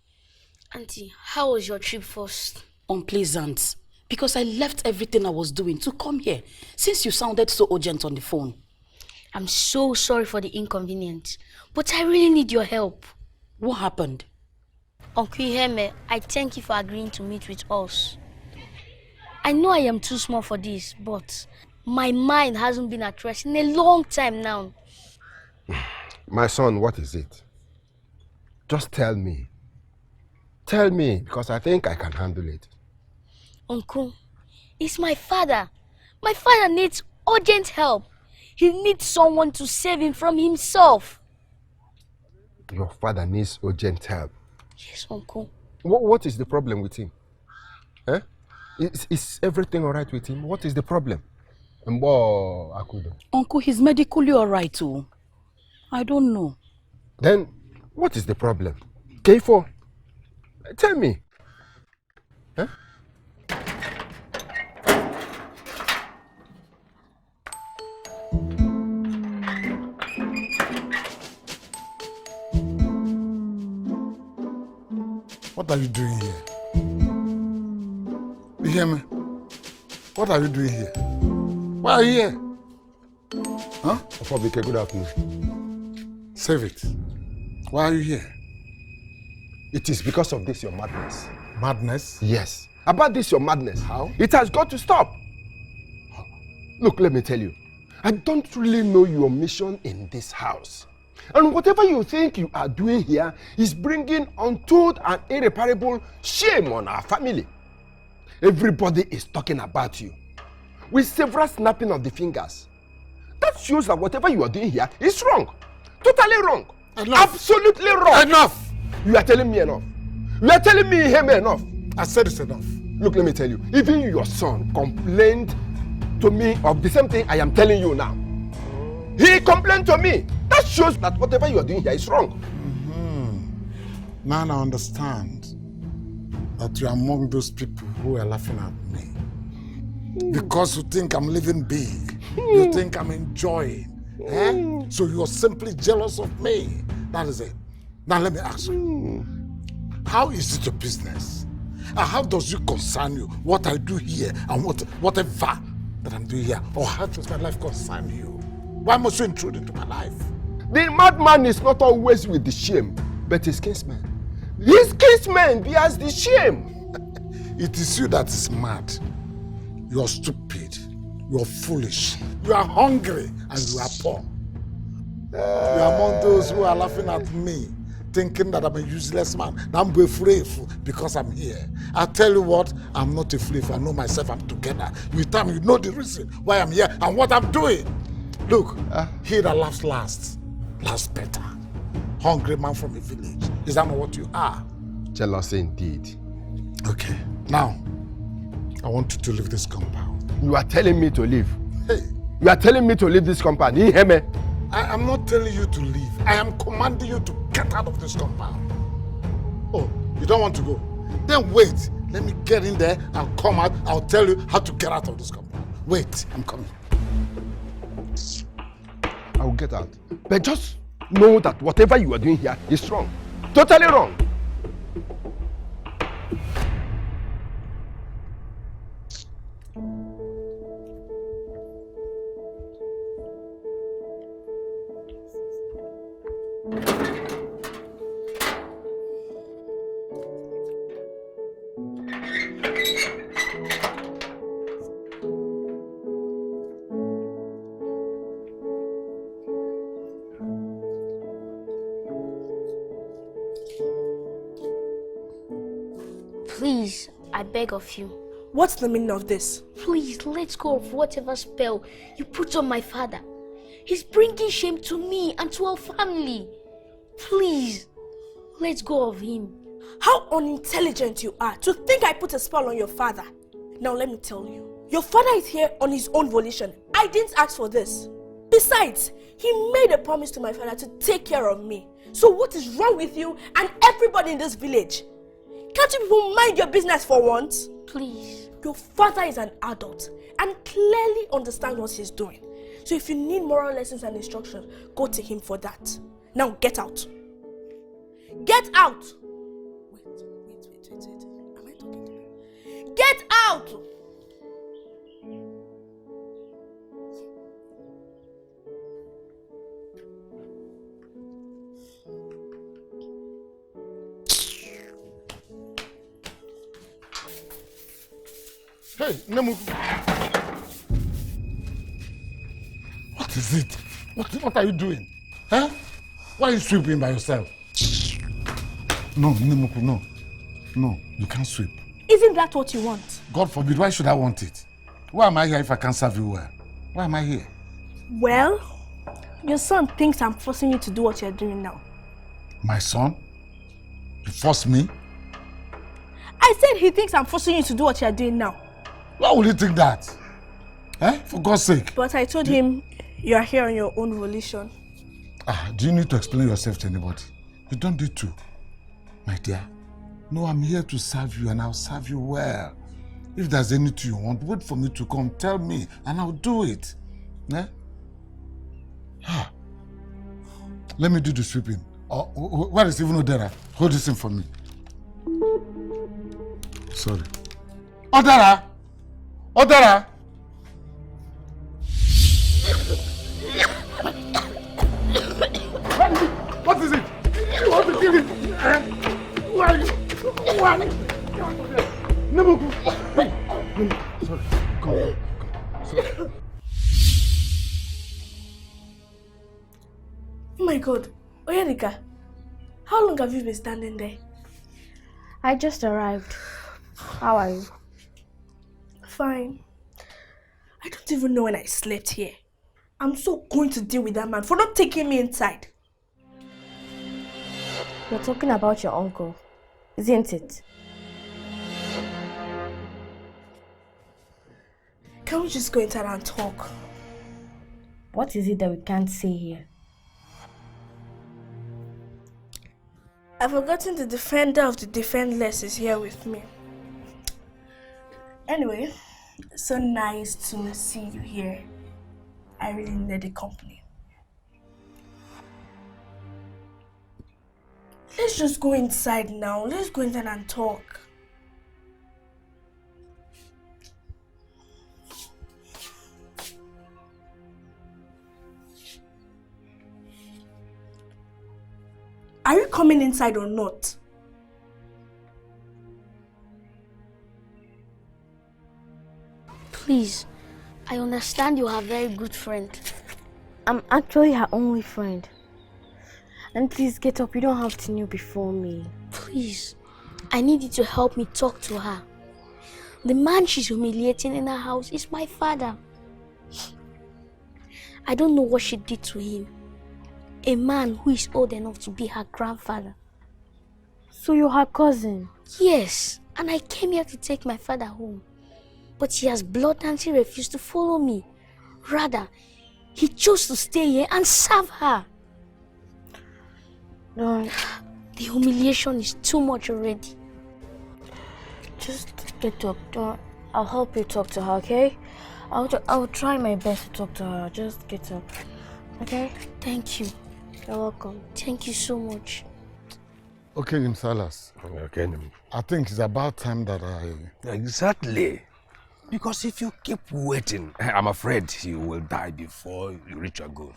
Auntie, how was your trip first? Unpleasant. Because I left everything I was doing to come here, since you sounded so urgent on the phone. I'm so sorry for the inconvenience, but I really need your help. What happened? Uncle Heme, I thank you for agreeing to meet with us. I know I am too small for this, but my mind hasn't been at rest in a long time now. My son, what is it? Just tell me. Tell me, because I think I can handle it. Uncle, it's my father. My father needs urgent help. He needs someone to save him from himself. Your father needs urgent help. Yes, Uncle. What is the problem with him? Eh? Is everything all right with him? What is the problem? Uncle, he's medically all right too. I don't know. Then, what is the problem? K4, tell me. Huh? What are you doing here? You hear me? What are you doing here? Why are you here? Huh? Obike, good afternoon. Save it. Why are you here? It is because of this, your madness. Madness? Yes. About this, your madness. How? It has got to stop. Look, let me tell you. I don't really know your mission in this house. And whatever you think you are doing here is bringing untold and irreparable shame on our family. Everybody is talking about you, with several snapping of the fingers. That shows that whatever you are doing here is wrong. Totally wrong. Enough. Absolutely wrong. Enough. You are telling me enough. You are telling me him enough. I said it's enough. Look, let me tell you. Even your son complained to me of the same thing I am telling you now. He complained to me. That shows that whatever you are doing here is wrong. Now I understand that you are among those people who are laughing at me. Because you think I'm living big. You think I'm enjoying. So you're simply jealous of me. That is it. Now let me ask you. How is it your business? And how does it concern you what I do here and whatever that I'm doing here? Or how does my life concern you? Why must you intrude into my life? The madman is not always with the shame, but his kinsman. His kinsman bears the shame. It is you that is mad. You are stupid. You are foolish. You are hungry and you are poor. You are among those who are laughing at me, thinking that I'm a useless man. I'm afraid because I'm here. I tell you what, I'm not afraid. I know myself. I'm together. With time, you know the reason why I'm here and what I'm doing. Look, he that laughs last better. Hungry man from a village. Is that not what you are? Jealous indeed. Okay, now, I want you to leave this compound. You are telling me to leave? Hey, You are telling me to leave this compound. You hear me? I am not telling you to leave. I am commanding you to get out of this compound. Oh, you don't want to go? Then wait. Let me get in there and come out. I'll tell you how to get out of this compound. Wait, I'm coming. I will get out. But just know that whatever you are doing here is wrong. Totally wrong. Please, I beg of you. What's the meaning of this? Please, let go of whatever spell you put on my father. He's bringing shame to me and to our family. Please, let go of him. How unintelligent you are to think I put a spell on your father. Now let me tell you, your father is here on his own volition. I didn't ask for this. Besides, he made a promise to my father to take care of me. So what is wrong with you and everybody in this village? Can't you people mind your business for once? Please. Your father is an adult and clearly understands what he's doing. So if you need moral lessons and instructions, go to him for that. Now get out. Get out! Wait. Am I talking to you? Get out! Hey, Nemuku. What is it? What are you doing? Huh? Why are you sweeping by yourself? No, Nemuku, no. No, you can't sweep. Isn't that what you want? God forbid, why should I want it? Why am I here if I can't serve you well? Why am I here? Well, your son thinks I'm forcing you to do what you're doing now. My son? You force me? I said he thinks I'm forcing you to do what you're doing now. Why would he think that? Eh? For God's sake. But I told him you're here on your own volition. Do you need to explain yourself to anybody? You don't need to. My dear. No, I'm here to serve you and I'll serve you well. If there's anything you want, wait for me to come. Tell me and I'll do it. Eh? Let me do the sweeping. Where is even Wisdera? Hold this thing for me. Sorry. Wisdera! Wisdera! What is it? You want to kill him? Why? Nemuku! Hey! Sorry. Come. Sorry. Oh my God. Oyedika, how long have you been standing there? I just arrived. How are you? Fine. I don't even know when I slept here. I'm so going to deal with that man for not taking me inside. You're talking about your uncle, isn't it? Can we just go inside and talk? What is it that we can't say here? I've forgotten the defender of the defenseless is here with me. Anyway, so nice to see you here. I really need the company. Let's just go inside now. Let's go inside and talk. Are you coming inside or not? Please, I understand you are a very good friend. I'm actually her only friend. And please get up, you don't have to kneel before me. Please, I need you to help me talk to her. The man she's humiliating in her house is my father. I don't know what she did to him. A man who is old enough to be her grandfather. So you're her cousin? Yes, and I came here to take my father home. But she has bloodthirsty refused to follow me. Rather, he chose to stay here and serve her. No. The humiliation is too much already. Just get up. I'll help you talk to her, okay? I'll try my best to talk to her. Just get up, okay? Thank you. You're welcome. Thank you so much. Okay, Salas. Okay. I think it's about time that I... Exactly. Because if you keep waiting, I'm afraid you will die before you reach your goal.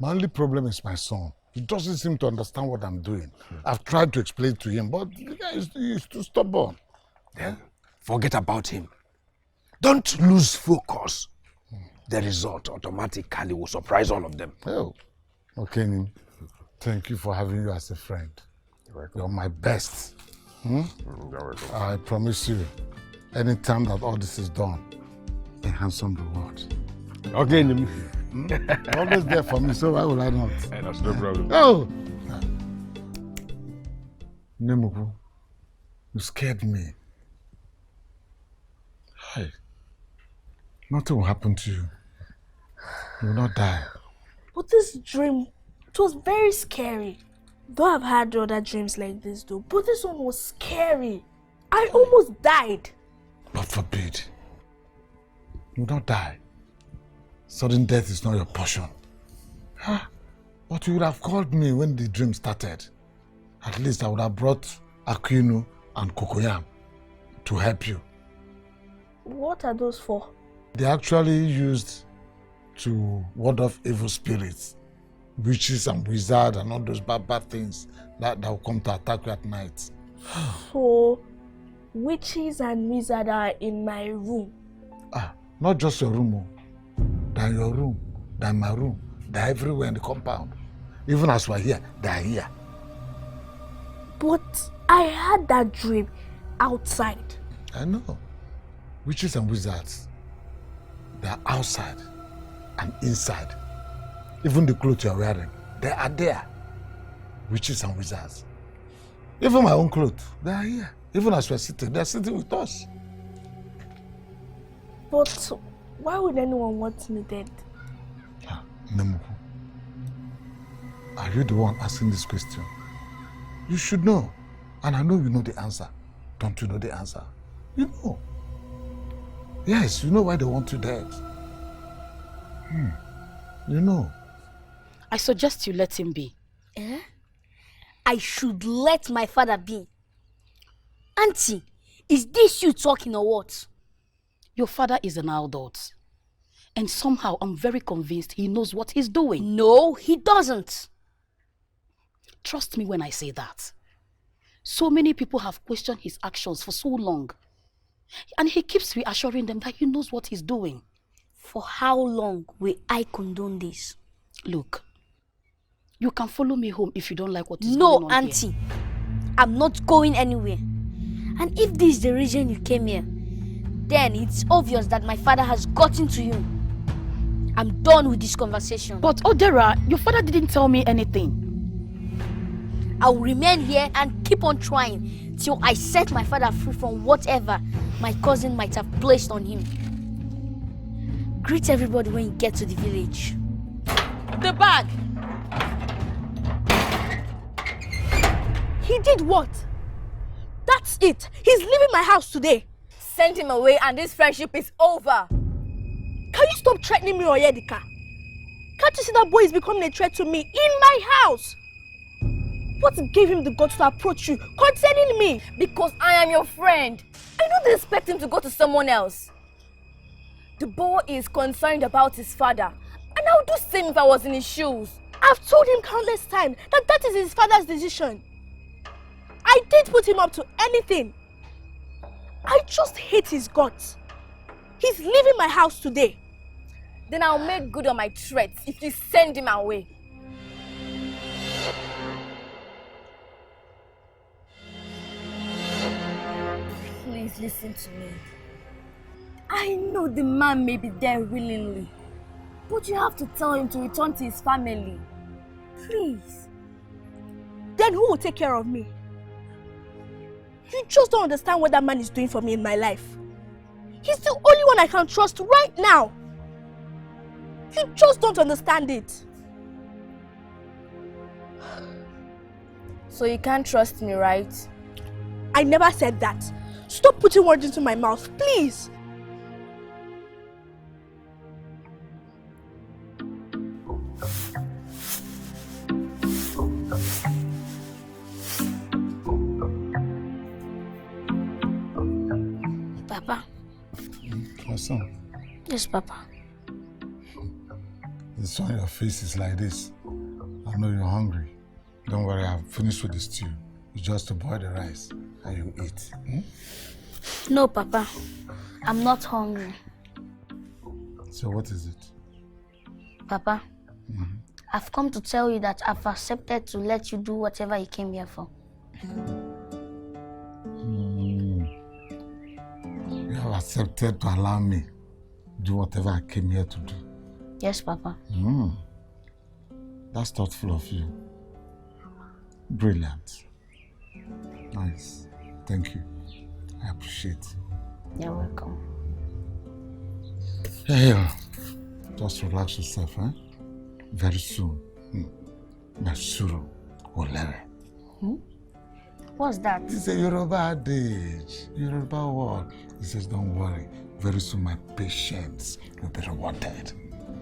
My only problem is my son. He doesn't seem to understand what I'm doing. I've tried to explain to him, but the guy is too stubborn. Then forget about him. Don't lose focus. The result automatically will surprise all of them. Oh, okay, Nim. Thank you for having you as a friend. You're my best. I promise you, anytime that all this is done, a handsome reward. Okay, Nim. Always there for me, so why would I not? That's no problem. Oh! Nemuku, you scared me. Hey, nothing will happen to you. You will not die. But this dream, it was very scary. Though I've had other dreams like this though, but this one was scary. I almost died. God forbid. You will not die. Sudden death is not your portion. Huh? But you would have called me when the dream started. At least I would have brought Aquino and Cocoyam to help you. What are those for? They're actually used to ward off evil spirits, witches and wizards and all those bad things that will come to attack you at night. So, witches and wizards are in my room? Not just your room. They're in your room, they're in my room, they're everywhere in the compound. Even as we're here, they're here. But I had that dream outside. I know. Witches and wizards, they're outside and inside. Even the clothes you're wearing, they are there. Witches and wizards. Even my own clothes, they are here. Even as we're sitting, they're sitting with us. But why would anyone want me dead? Nemuku, are you the one asking this question? You should know. And I know you know the answer. Don't you know the answer? You know. Yes, you know why they want you dead. You know. I suggest you let him be. Eh? I should let my father be. Auntie, is this you talking or what? Your father is an adult. And somehow I'm very convinced he knows what he's doing. No, he doesn't. Trust me when I say that. So many people have questioned his actions for so long. And he keeps reassuring them that he knows what he's doing. For how long will I condone this? Look, you can follow me home if you don't like what is going on. No, Auntie. I'm not going anywhere. And if this is the reason you came here, then it's obvious that my father has gotten to you. I'm done with this conversation. But Odera, your father didn't tell me anything. I will remain here and keep on trying till I set my father free from whatever my cousin might have placed on him. Greet everybody when you get to the village. The bag! He did what? That's it. He's leaving my house today. Send him away and this friendship is over. Can you stop threatening me, Oyedika? Can't you see that boy is becoming a threat to me in my house? What gave him the guts to approach you concerning me? Because I am your friend. I don't expect him to go to someone else. The boy is concerned about his father. And I would do the same if I was in his shoes. I've told him countless times that that is his father's decision. I didn't put him up to anything. I just hate his guts. He's leaving my house today. Then I'll make good on my threats if you send him away. Please listen to me. I know the man may be there willingly, but you have to tell him to return to his family. Please. Then who will take care of me? You just don't understand what that man is doing for me in my life. He's the only one I can trust right now. You just don't understand it. So you can't trust me, right? I never said that. Stop putting words into my mouth, please. Papa. My son. Yes, Papa. It's on your face is like this. I know you're hungry. Don't worry, I've finished with the stew. You just to boil the rice and you eat. No, Papa. I'm not hungry. So what is it? Papa, I've come to tell you that I've accepted to let you do whatever you came here for. You have accepted to allow me do whatever I came here to do. Yes, Papa. That's thoughtful of you. Brilliant. Nice. Thank you. I appreciate. You're welcome. Hey, just relax yourself, eh? Very soon, Masuru Olere. What's that? It's a Yoruba adage, Yoruba word. He says, don't worry. Very soon my patience will be rewarded.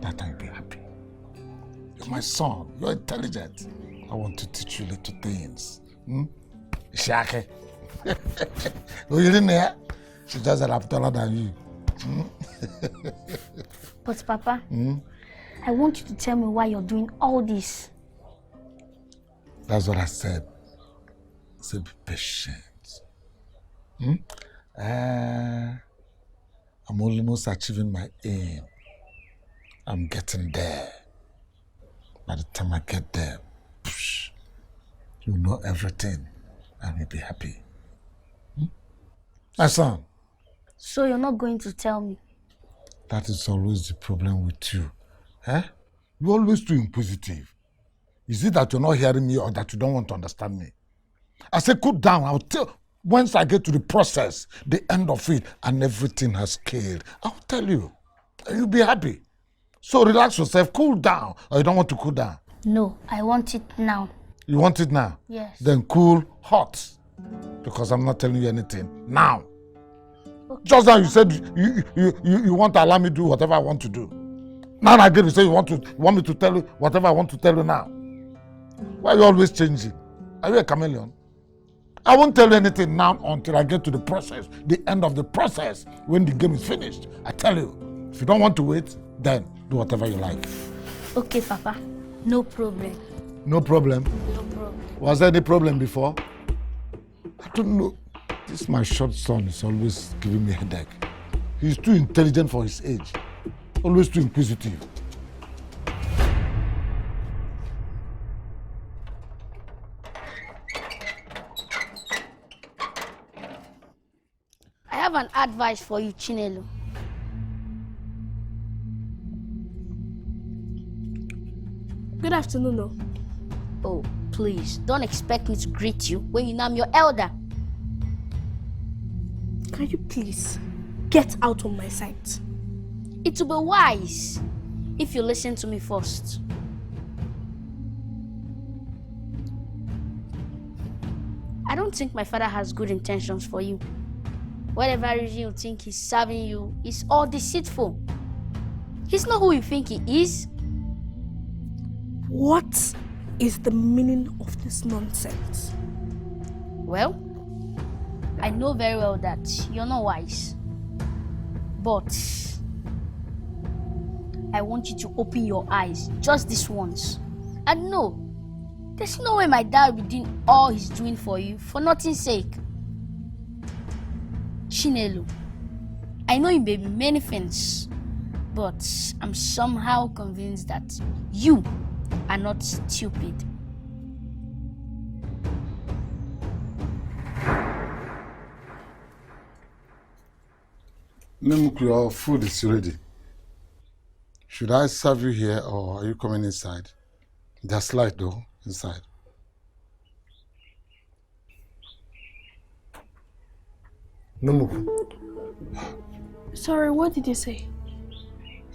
That time you'll be happy. You're my son. You're intelligent. I want to teach you little things. Shake. Oh, you didn't hear? She's just a lot taller than you. But Papa, I want you to tell me why you're doing all this. That's what I said. I said be patient. I'm almost achieving my aim. I'm getting there. By the time I get there, you'll know everything and you'll be happy. My son. So you're not going to tell me? That is always the problem with you. Eh? You're always too inquisitive. Is it that you're not hearing me or that you don't want to understand me? I say, cool down. I'll tell. Once I get to the process, the end of it, and everything has scaled, I'll tell you. And you'll be happy. So relax yourself, cool down. Or you don't want to cool down? No, I want it now. You want it now? Yes. Then cool hot. Because I'm not telling you anything. Now. Okay. Just now you said you want to allow me to do whatever I want to do. Now again you say you want me to tell you whatever I want to tell you now. Why are you always changing? Are you a chameleon? I won't tell you anything now until I get to the process, the end of the process, when the game is finished. I tell you, if you don't want to wait, then do whatever you like. Okay, Papa. No problem. No problem? No problem. Was there any problem before? I don't know. This my short son is always giving me a headache. He's too intelligent for his age. Always too inquisitive. I have an advice for you, Chinelo. Good afternoon. Oh, please, don't expect me to greet you when you know I'm your elder. Can you please get out of my sight? It will be wise if you listen to me first. I don't think my father has good intentions for you. Whatever reason you think he's serving you is all deceitful. He's not who you think he is. What is the meaning of this nonsense? Well, I know very well that you're not wise. But I want you to open your eyes just this once. And no, there's no way my dad will be doing all he's doing for you for nothing's sake. Chinelo, I know you may be many things, but I'm somehow convinced that you are not stupid. Nemuk, your food is ready. Should I serve you here or are you coming inside? There's light though, inside. Nemuk. Sorry, what did you say?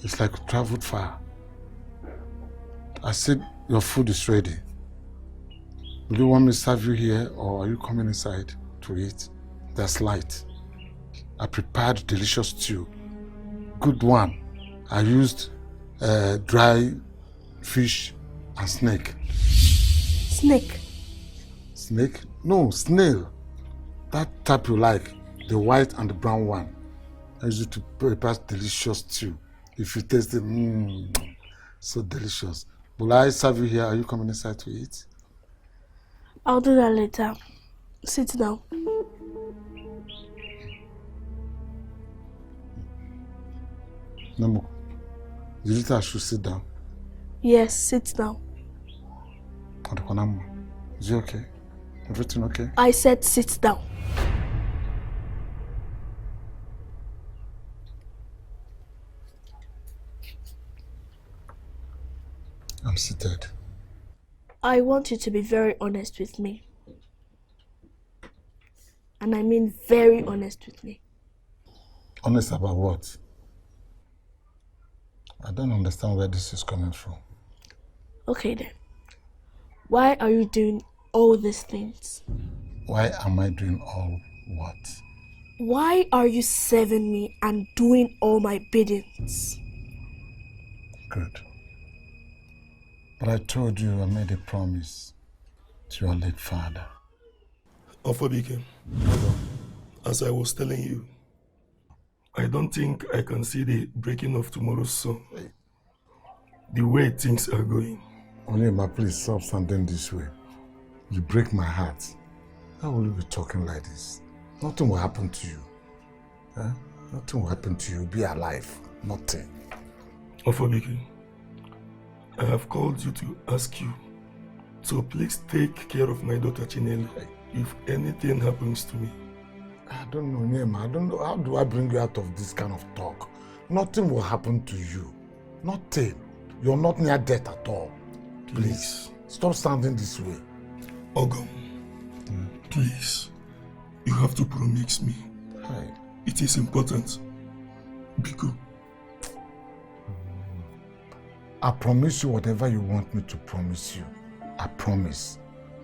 It's like you traveled far. I said your food is ready. Do you want me to serve you here or are you coming inside to eat? There's light. I prepared delicious stew. Good one. I used dry fish and snake. Snake? Snake? No, snail. That type you like. The white and the brown one. I used it to prepare delicious stew. If you taste it, so delicious. Will I serve you here? Are you coming inside to eat? I'll do that later. Sit down. Namu, you think I should sit down? Yes, sit down. Is it okay? Everything okay? I said sit down. I'm seated. I want you to be very honest with me. And I mean very honest with me. Honest about what? I don't understand where this is coming from. Okay then. Why are you doing all these things? Why am I doing all what? Why are you serving me and doing all my biddings? Good. But I told you I made a promise to your late father. Ofobike, as I was telling you, I don't think I can see the breaking of tomorrow's sun. The way things are going. Onyema, please stop standing this way. You break my heart. How will you be talking like this? Nothing will happen to you. Huh? Nothing will happen to you. You'll be alive. Nothing. Ofobike, I have called you to ask you to please take care of my daughter Chinelo if anything happens to me. I don't know, Onyema. I don't know. How do I bring you out of this kind of talk? Nothing will happen to you. Nothing. You're not near death at all. Please, stop standing this way. Ogum, please, you have to promise me. Hi. It is important. Biko. I promise you whatever you want me to promise you. I promise.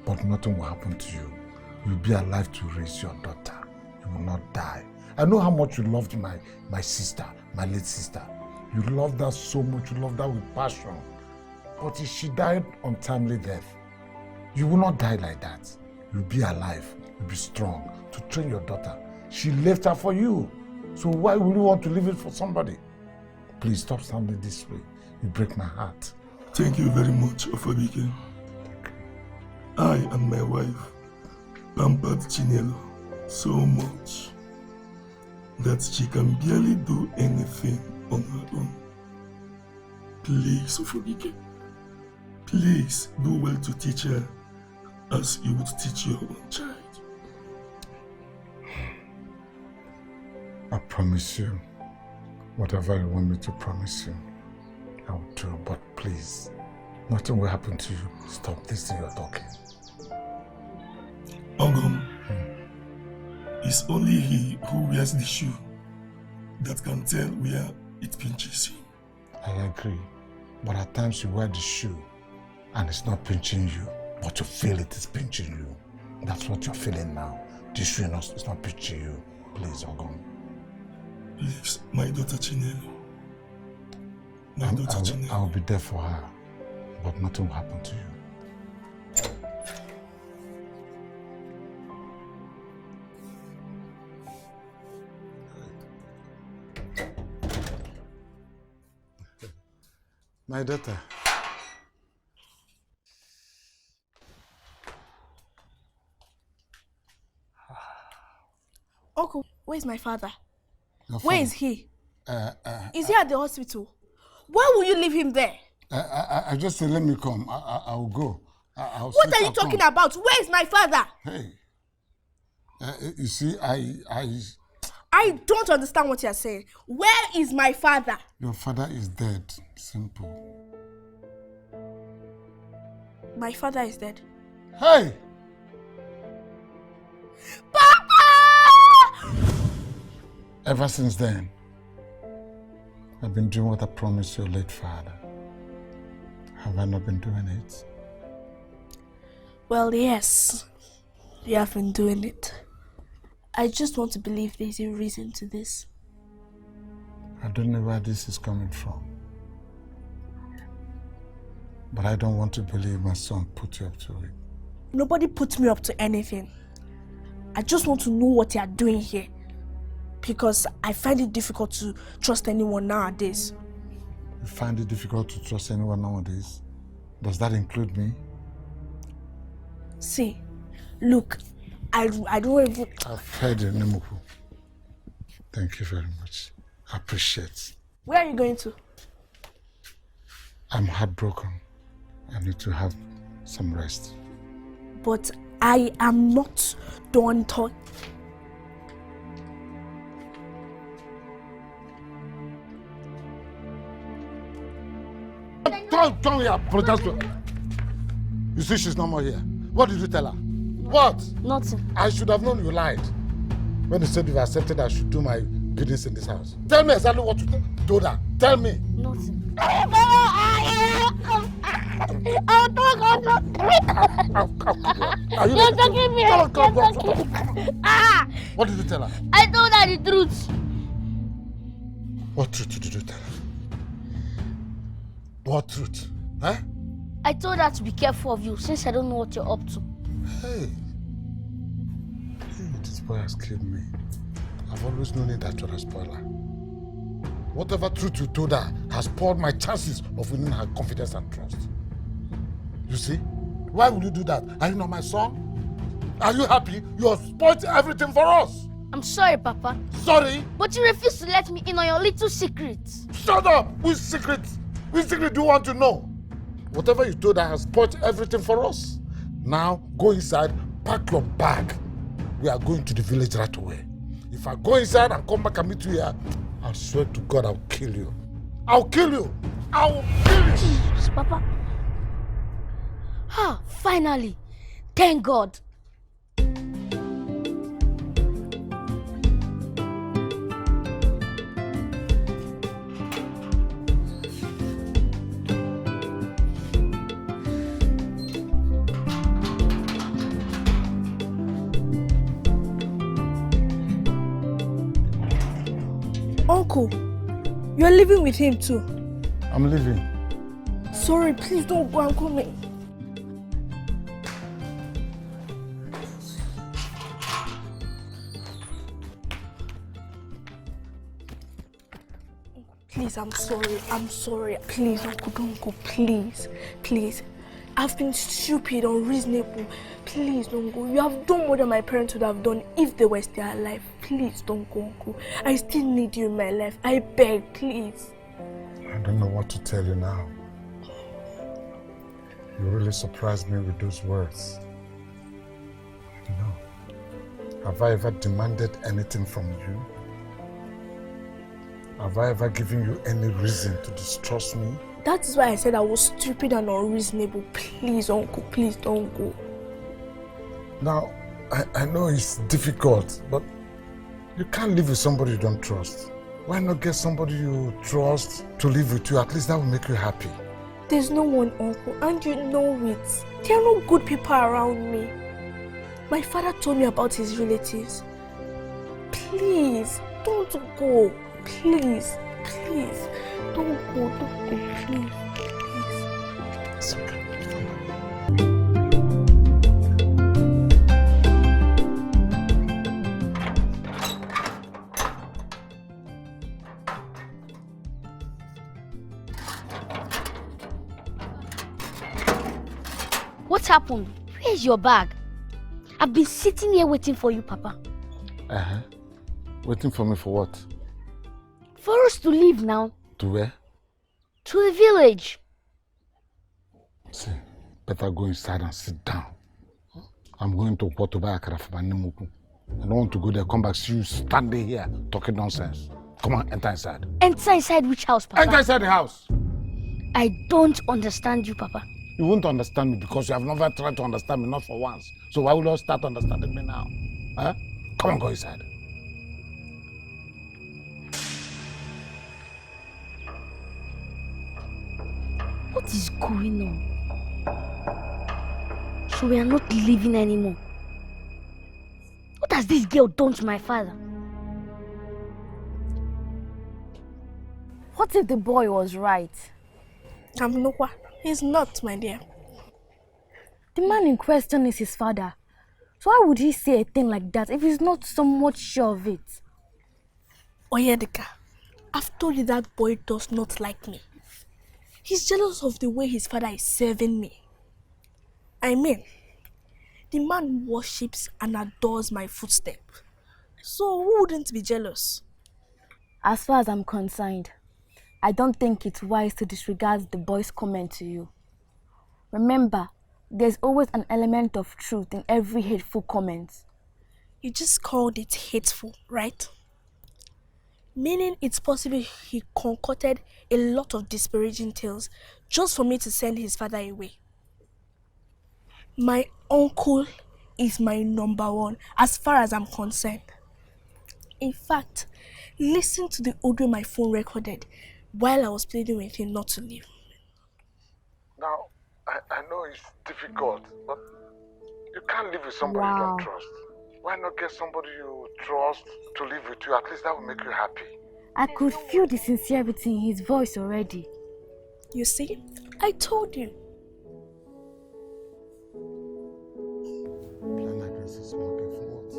But nothing will happen to you. You'll be alive to raise your daughter. You will not die. I know how much you loved my sister, my late sister. You loved her so much. You loved her with passion. But if she died untimely death, you will not die like that. You'll be alive. You'll be strong to train your daughter. She left her for you. So why would you want to leave it for somebody? Please stop standing this way. You break my heart. Thank you very much, Ofobike. I and my wife pampered Chinelo so much that she can barely do anything on her own. Please, Ofobike, please do well to teach her as you would teach your own child. I promise you, whatever you want me to promise you, I will do. But please, nothing will happen to you. Stop this thing you're talking. Ogum, it's only he who wears the shoe that can tell where it pinches him. I agree. But at times you wear the shoe and it's not pinching you, but you feel it is pinching you. That's what you're feeling now. The shoe is not pinching you. Please, Ogum. Please, my daughter Chinelo. I will be there for her, but nothing will happen to you. My daughter. Uncle, where's my father? Your Where father? is he? Is he at the hospital? Why will you leave him there? I just said, let me come. I will go. What are you talking about? Where is my father? Hey. You see, I don't understand what you're saying. Where is my father? Your father is dead. Simple. My father is dead. Hey! Papa! Ever since then, I've been doing what I promised your late father. Have I not been doing it? Well, yes, you have been doing it. I just want to believe there's a reason to this. I don't know where this is coming from. But I don't want to believe my son put you up to it. Nobody put me up to anything. I just want to know what you are doing here. Because I find it difficult to trust anyone nowadays. You find it difficult to trust anyone nowadays? Does that include me? See, look, I don't even... I've heard you, Nemuku. Thank you very much. I appreciate it. Where are you going to? I'm heartbroken. I need to have some rest. But I am not done talking. Don't apologize to her. You see she's no more here. What did you tell her? What? Nothing. I should have known you lied. When you said you've accepted I should do my business in this house. Tell me exactly what you told her. Tell me. Nothing. You're taking me. What did you tell her? I told her the truth. What truth did you tell her? What truth? Huh? I told her to be careful of you since I don't know what you're up to. Hey, this boy has killed me. I've always known it that you're a spoiler. Whatever truth you told her has spoiled my chances of winning her confidence and trust. You see? Why would you do that? Are you not my son? Are you happy? You have spoiled everything for us. I'm sorry, Papa. Sorry? But you refuse to let me in on your little secrets. Shut up! Which secret? Which secret do you want to know? Whatever you told her has spoiled everything for us. Now, go inside, pack your bag. We are going to the village right away. If I go inside and come back and meet you here, I swear to God I'll kill you. I'll kill you! I'll kill you! Jeez, Papa. Ah, finally. Thank God. Uncle, you're living with him too. I'm leaving. Sorry, please don't go and call me. Please, I'm sorry. Please, Uncle, don't go. Please. I've been stupid, unreasonable. Please don't go. You have done more than my parents would have done if they were still alive. Please don't go, Uncle. I still need you in my life. I beg, please. I don't know what to tell you now. You really surprised me with those words. No. Have I ever demanded anything from you? Have I ever given you any reason to distrust me? That is why I said I was stupid and unreasonable. Please, Uncle, please don't go. Now, I know it's difficult, but you can't live with somebody you don't trust. Why not get somebody you trust to live with you? At least that will make you happy. There's no one, Uncle, and you know it. There are no good people around me. My father told me about his relatives. Please, don't go. Please. Don't go, please. It's okay. What happened? Where's your bag? I've been sitting here waiting for you, Papa. Waiting for me for what? For us to leave now. To where? To the village. See, better go inside and sit down. I'm going to buy akara for my Nemuku. I don't want to go there, come back, see you standing here talking nonsense. Come on, enter inside. Enter inside which house, Papa? Enter inside the house. I don't understand you, Papa. You won't understand me because you have never tried to understand me, not for once. So why will you start understanding me now? Huh? Come on, go inside. What What is going on? So we are not living anymore. What has this girl done to my father? What if the boy was right? Ndukwe, he's not, my dear. The man in question is his father. So why would he say a thing like that if he's not somewhat sure of it? Oyedika, I've told you that boy does not like me. He's jealous of the way his father is serving me. I mean, the man worships and adores my footstep. So who wouldn't be jealous? As far as I'm concerned, I don't think it's wise to disregard the boy's comment to you. Remember, there's always an element of truth in every hateful comment. You just called it hateful, right? Meaning it's possible he concocted a lot of disparaging tales just for me to send his father away. My uncle is my number one as far as I'm concerned. In fact, listen to the audio my phone recorded while I was pleading with him not to leave. Now, I know it's difficult, but you can't live with somebody you don't trust. Why not get somebody you trust to live with you? At least that will make you happy. I could feel the sincerity in his voice already. You see? I told you. Plan against this smoking for what?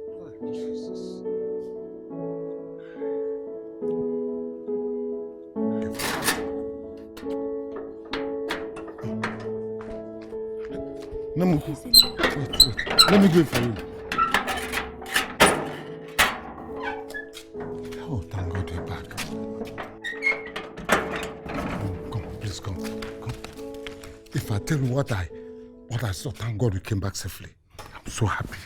Oh, Jesus. Namuku, wait. Let me do it for you. Oh, thank God you're back. Come, please come. If I tell you what I saw, thank God we came back safely. I'm so happy.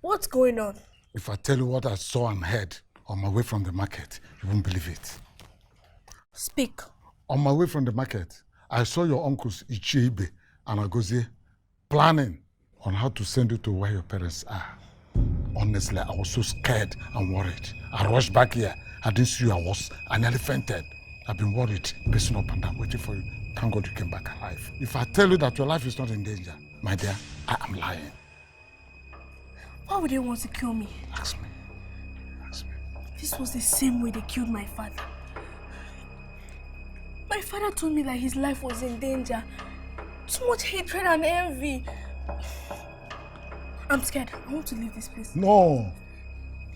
What's going on? If I tell you what I saw and heard on my way from the market, you won't believe it. Speak. On my way from the market, I saw your uncles Chiawa and Agozie planning on how to send you to where your parents are. Honestly, I was so scared and worried. I rushed back here. I didn't see you. I nearly fainted. I've been worried, pacing up and down, waiting for you. Thank God you came back alive. If I tell you that your life is not in danger, my dear, I am lying. Why would they want to kill me? Ask me. This was the same way they killed my father. My father told me that his life was in danger. Too much hatred and envy. I'm scared. I want to leave this place. No,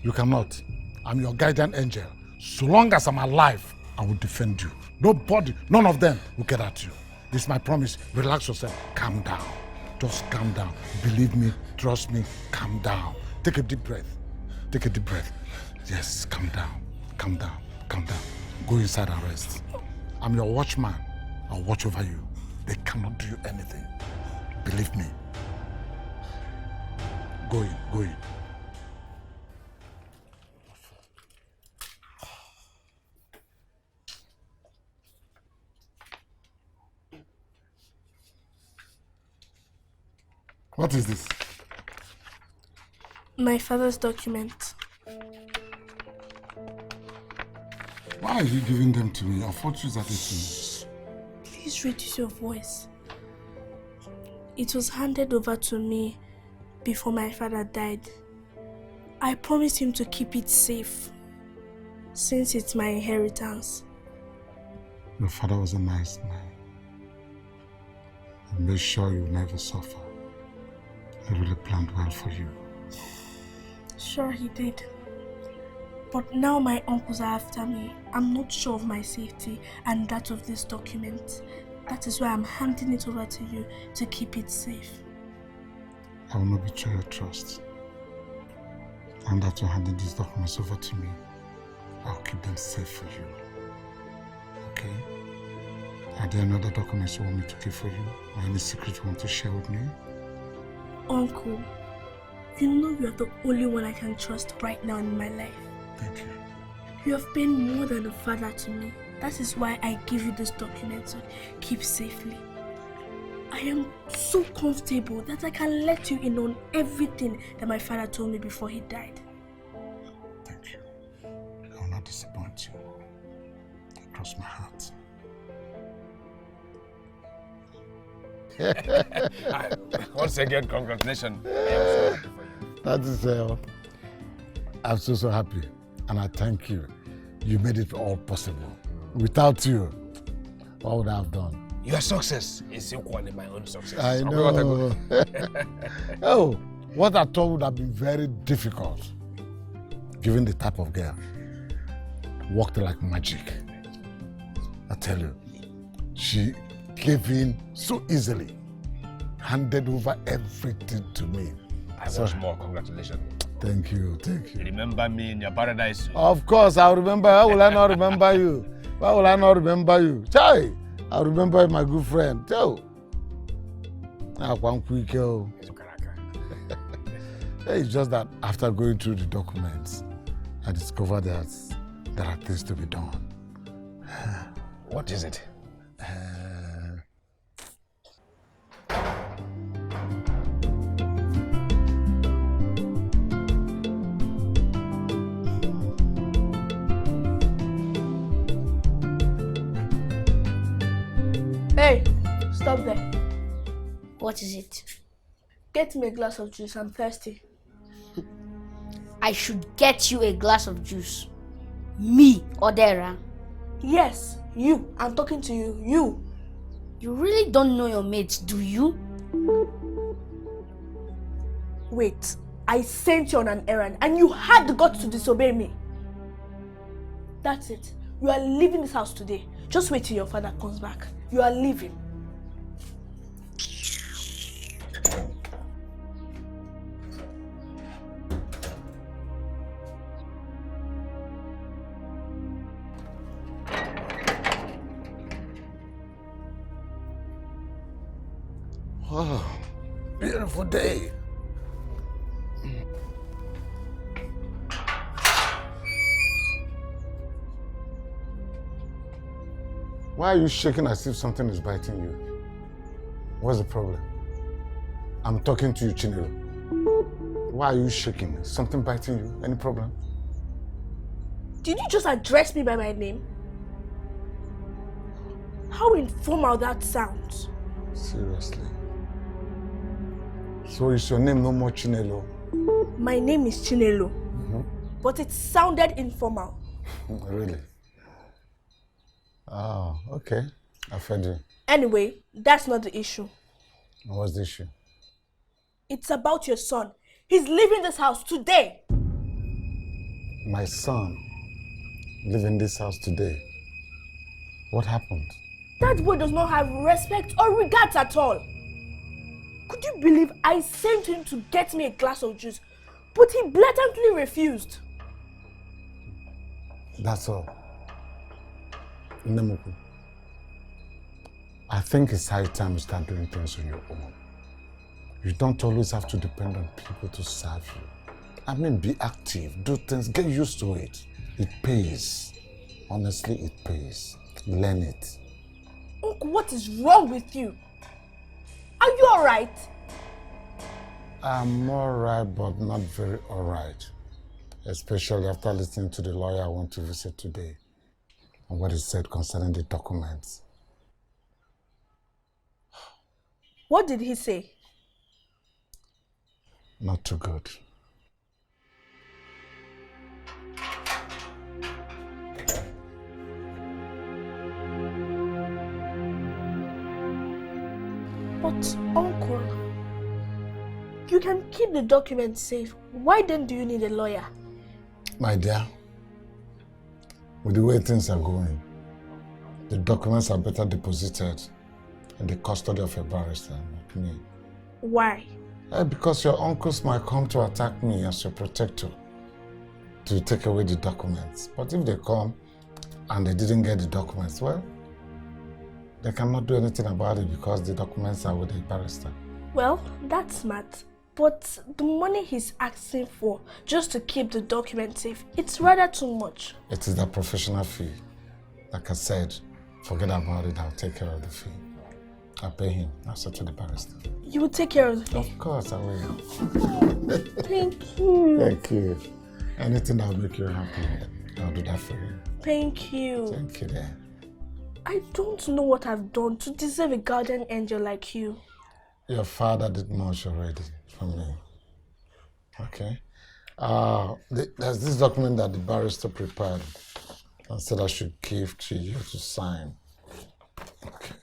you cannot. I'm your guardian angel. So long as I'm alive, I will defend you. Nobody, none of them will get at you. This is my promise. Relax yourself. Calm down. Just calm down. Believe me, trust me, calm down. Take a deep breath. Take a deep breath. Yes, calm down. Calm down. Calm down. Go inside and rest. I'm your watchman. I'll watch over you. They cannot do you anything. Believe me. Go in, go in. What is this? My father's document. Why are you giving them to me? Unfortunately, that is to me. Please reduce your voice. It was handed over to me before my father died. I promised him to keep it safe, since it's my inheritance. Your father was a nice man. He made sure you never suffer. He really planned well for you. Sure he did. But now my uncles are after me. I'm not sure of my safety and that of this document. That is why I'm handing it over to you to keep it safe. I will not betray your trust. And that you're handing these documents over to me, I'll keep them safe for you. Okay? Are there any other documents you want me to keep for you? Or any secret you want to share with me? Uncle, you know you are the only one I can trust right now in my life. Thank you. You have been more than a father to me. That is why I give you this document to keep safely. I am so comfortable that I can let you in on everything that my father told me before he died. want you. Across my heart. Once again, congratulations. I am so happy for you. That is, I'm so happy. And I thank you. You made it all possible. Without you, what would I have done? Your success is equal to my own success. I know. Oh, what I thought would have been very difficult, given the type of girl, worked like magic. I tell you, she gave in so easily, handed over everything to me. I want more. Congratulations. Thank you, thank you. Remember me in your paradise. Of course, I'll remember. How will I not remember you? Why will I not remember you? Chai! I'll remember my good friend. Chai! It's just that after going through the documents, I discovered that there are things to be done. What is it? Hey, stop there. What is it? Get me a glass of juice. I'm thirsty. I should get you a glass of juice. Me, Wisdera? Yes, you. I'm talking to you. You. You really don't know your mates, do you? Wait, I sent you on an errand and you had the guts to disobey me. That's it. You are leaving this house today. Just wait till your father comes back. You are leaving. Wow, beautiful day. Why are you shaking as if something is biting you? What's the problem? I'm talking to you, Chinelo. Why are you shaking? Is something biting you? Any problem? Did you just address me by my name? How informal that sounds. Seriously. So is your name no more Chinelo? My name is Chinelo. But it sounded informal. Really? Oh, okay. I've heard you. Anyway, that's not the issue. What's the issue? It's about your son. He's leaving this house today. My son leaving this house today. What happened? That boy does not have respect or regards at all. Could you believe I sent him to get me a glass of juice, but he blatantly refused? That's all. Nemuku, I think it's high time you start doing things on your own. You don't always have to depend on people to serve you. I mean, be active, do things, get used to it. It pays. Honestly, it pays. Learn it. Uncle, what is wrong with you? Are you alright? I'm alright, but not very alright. Especially after listening to the lawyer I went to visit today and what he said concerning the documents. What did he say? Not too good. But, Uncle, you can keep the documents safe. Why then do you need a lawyer? My dear, with the way things are going, the documents are better deposited in the custody of a barrister, not me. Why? Because your uncles might come to attack me as your protector to take away the documents. But if they come and they didn't get the documents, well, they cannot do anything about it because the documents are with the barrister. Well, that's smart. But the money he's asking for just to keep the documents safe, it's rather too much. It is the professional fee. Like I said, forget about it, I'll take care of the fee. I'll pay him, I'll settle the barrister. You will take care of the fee? Of course I will. Thank you. Thank you. Anything that'll make you happy, I'll do that for you. Thank you. Thank you there. I don't know what I've done to deserve a guardian angel like you. Your father did much already for me. Okay. There's this document that the barrister prepared and said I should give to you to sign. Okay.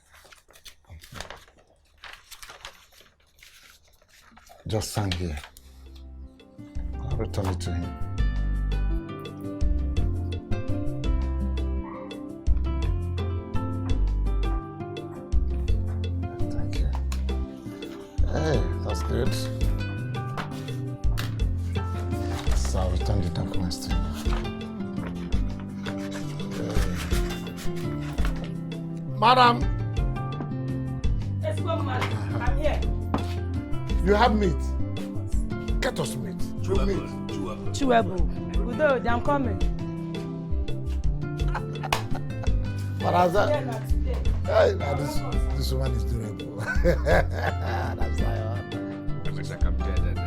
Just sign here. I'll return it to him. Thank you. Hey, that's good. So I'll return the documents to you. Madam! Let's go, madam. I'm here. You have meat. Get us meat. Chiwebu. Good, I'm coming. But as hey, this woman is durable. That's why Looks like I'm dead.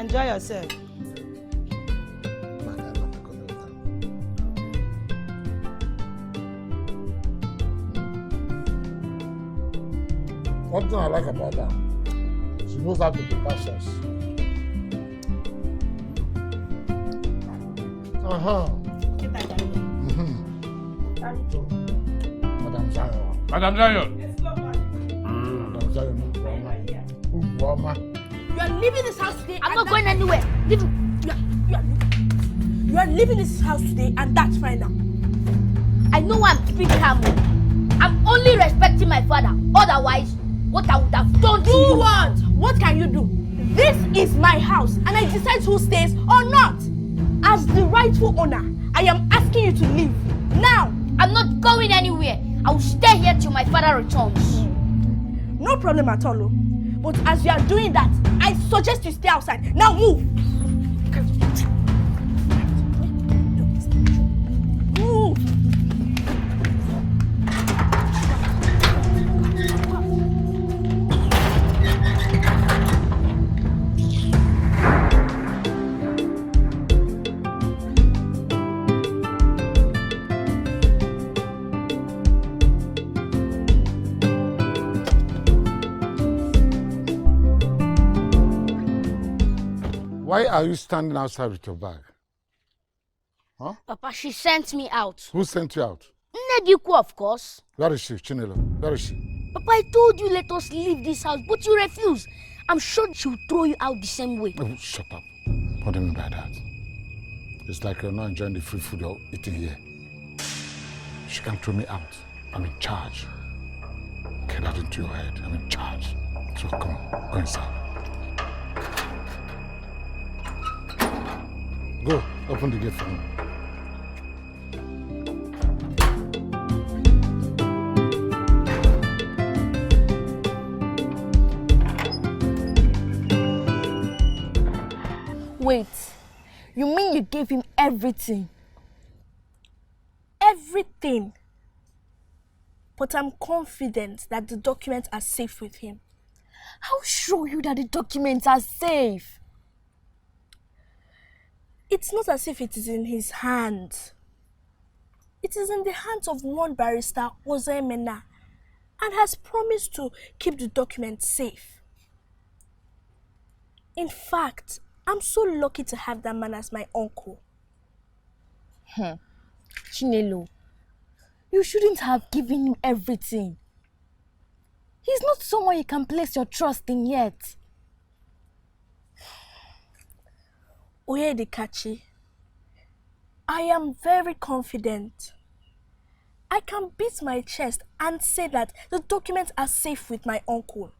Enjoy yourself. One thing I like about her, she knows how to prepare sauce. Madam Zion. Madam Zion. Madam Zion. You are leaving this house today. I'm not going anywhere. You are leaving this house today, and that's final. I know I'm keeping calm. I'm only respecting my father. Otherwise, what I would have done to you. What? What can you do? This is my house, and I decide who stays or not. As the rightful owner, I am asking you to leave now. I'm not going anywhere. I will stay here till my father returns. No problem at all. But as you are doing that, I suggest you stay outside. Now move. Move. Why are you standing outside with your bag? Huh? Papa, she sent me out. Who sent you out? Ndukwe, of course. Where is she, Chinelo? Where is she? Papa, I told you let us leave this house, but you refuse. I'm sure she'll throw you out the same way. Oh, shut up. What do you mean by that? It's like you're not enjoying the free food you're eating here. She can't throw me out. I'm in charge. Get that into your head. I'm in charge. So come on, go inside. Go, open the gate for me. Wait, you mean you gave him everything? Everything. But I'm confident that the documents are safe with him. How sure are you that the documents are safe? It's not as if it is in his hands. It is in the hands of one barrister, Ozemena, and has promised to keep the documents safe. In fact, I'm so lucky to have that man as my uncle. Chinelo, you shouldn't have given him everything. He's not someone you can place your trust in yet. Oyedikachi, I am very confident. I can beat my chest and say that the documents are safe with my uncle.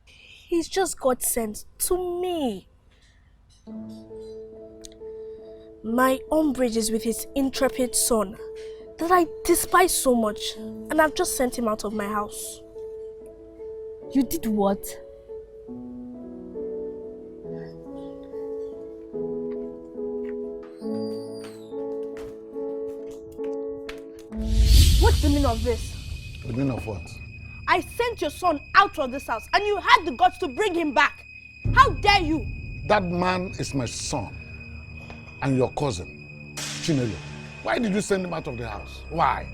He's just God sent to me. My umbrage is with his intrepid son that I despise so much, and I've just sent him out of my house. You did what? What's the meaning of this? The meaning of what? I sent your son out of this house and you had the guts to bring him back. How dare you? That man is my son and your cousin, Chinelo. Why did you send him out of the house? Why?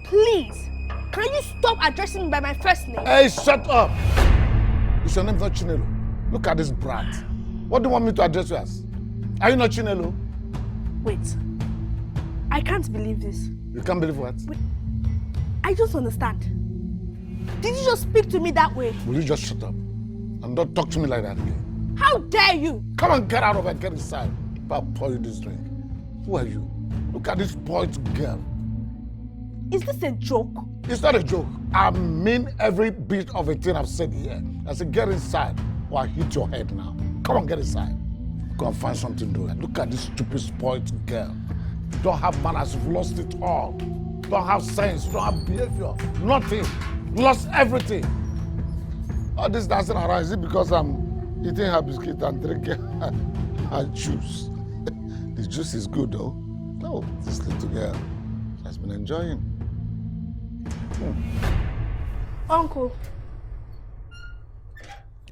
Please, can you stop addressing me by my first name? Hey, shut up! Is your name not Chinelo? Look at this brat. What do you want me to address you as? Are you not Chinelo? Wait. I can't believe this. You can't believe what? Wait. I don't understand. Did you just speak to me that way? Will you just shut up? And don't talk to me like that again. How dare you? Come on, get out of here, get inside. I'll pour you this drink. Who are you? Look at this spoiled girl. Is this a joke? It's not a joke. I mean every bit of a thing I've said here. I said, get inside or I hit your head now. Come on, get inside. Go and find something to do. Look at this stupid, spoiled girl. You don't have manners, you've lost it all. You don't have sense, you don't have behavior. Nothing. You lost everything. All this dancing around, is it because I'm eating her biscuit and drinking her juice? The juice is good though. No, this little girl has been enjoying. Uncle.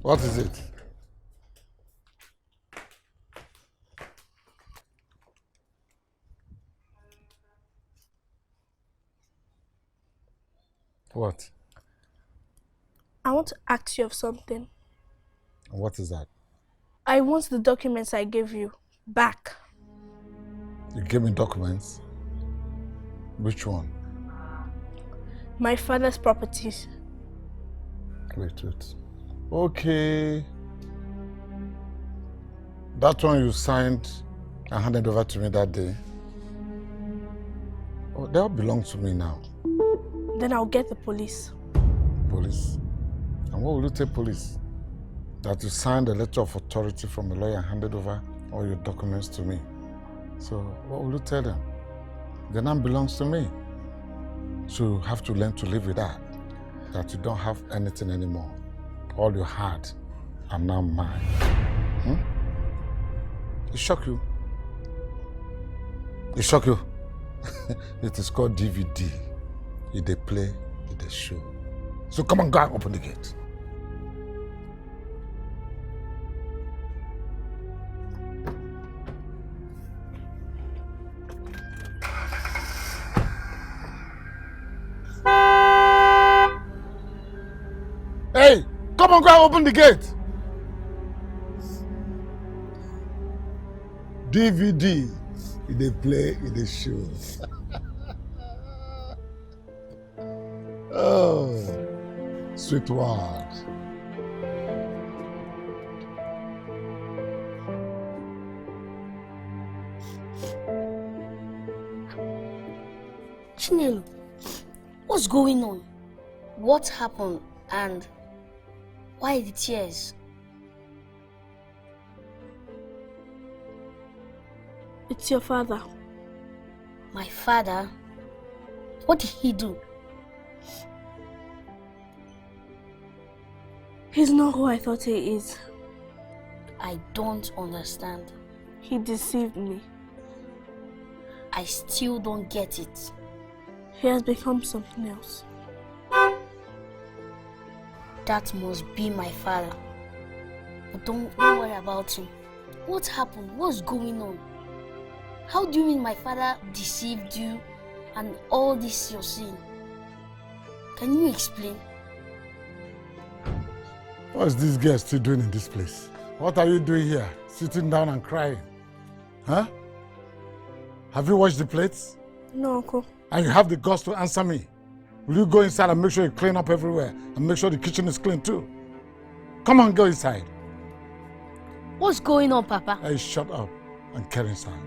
What is it? What? I want to ask you of something. What is that? I want the documents I gave you back. You gave me documents? Which one? My father's properties. Wait. Okay. That one you signed and handed over to me that day. Oh, that belongs to me now. Then I'll get the police. Police? And what will you tell police? That you signed a letter of authority from a lawyer and handed over all your documents to me. So what will you tell them? The land belongs to me. So you have to learn to live with that. That you don't have anything anymore. All you had are now mine. It shock you? It shock you? It is called DVD. If they play, if they show. So come on, go and open the gate. Hey, come on, go and open the gate. DVD, if they play, if they show. Oh, sweet word. Chinelo, what's going on? What happened and why the tears? It's your father. My father? What did he do? He's not who I thought he is. I don't understand. He deceived me. I still don't get it. He has become something else. That must be my father. But don't worry about him. What happened? What's going on? How do you mean my father deceived you and all this you're seeing? Can you explain? What is this girl still doing in this place? What are you doing here? Sitting down and crying? Huh? Have you washed the plates? No, Uncle. And you have the guts to answer me. Will you go inside and make sure you clean up everywhere and make sure the kitchen is clean too? Come on, go inside. What's going on, Papa? Hey, shut up and get inside.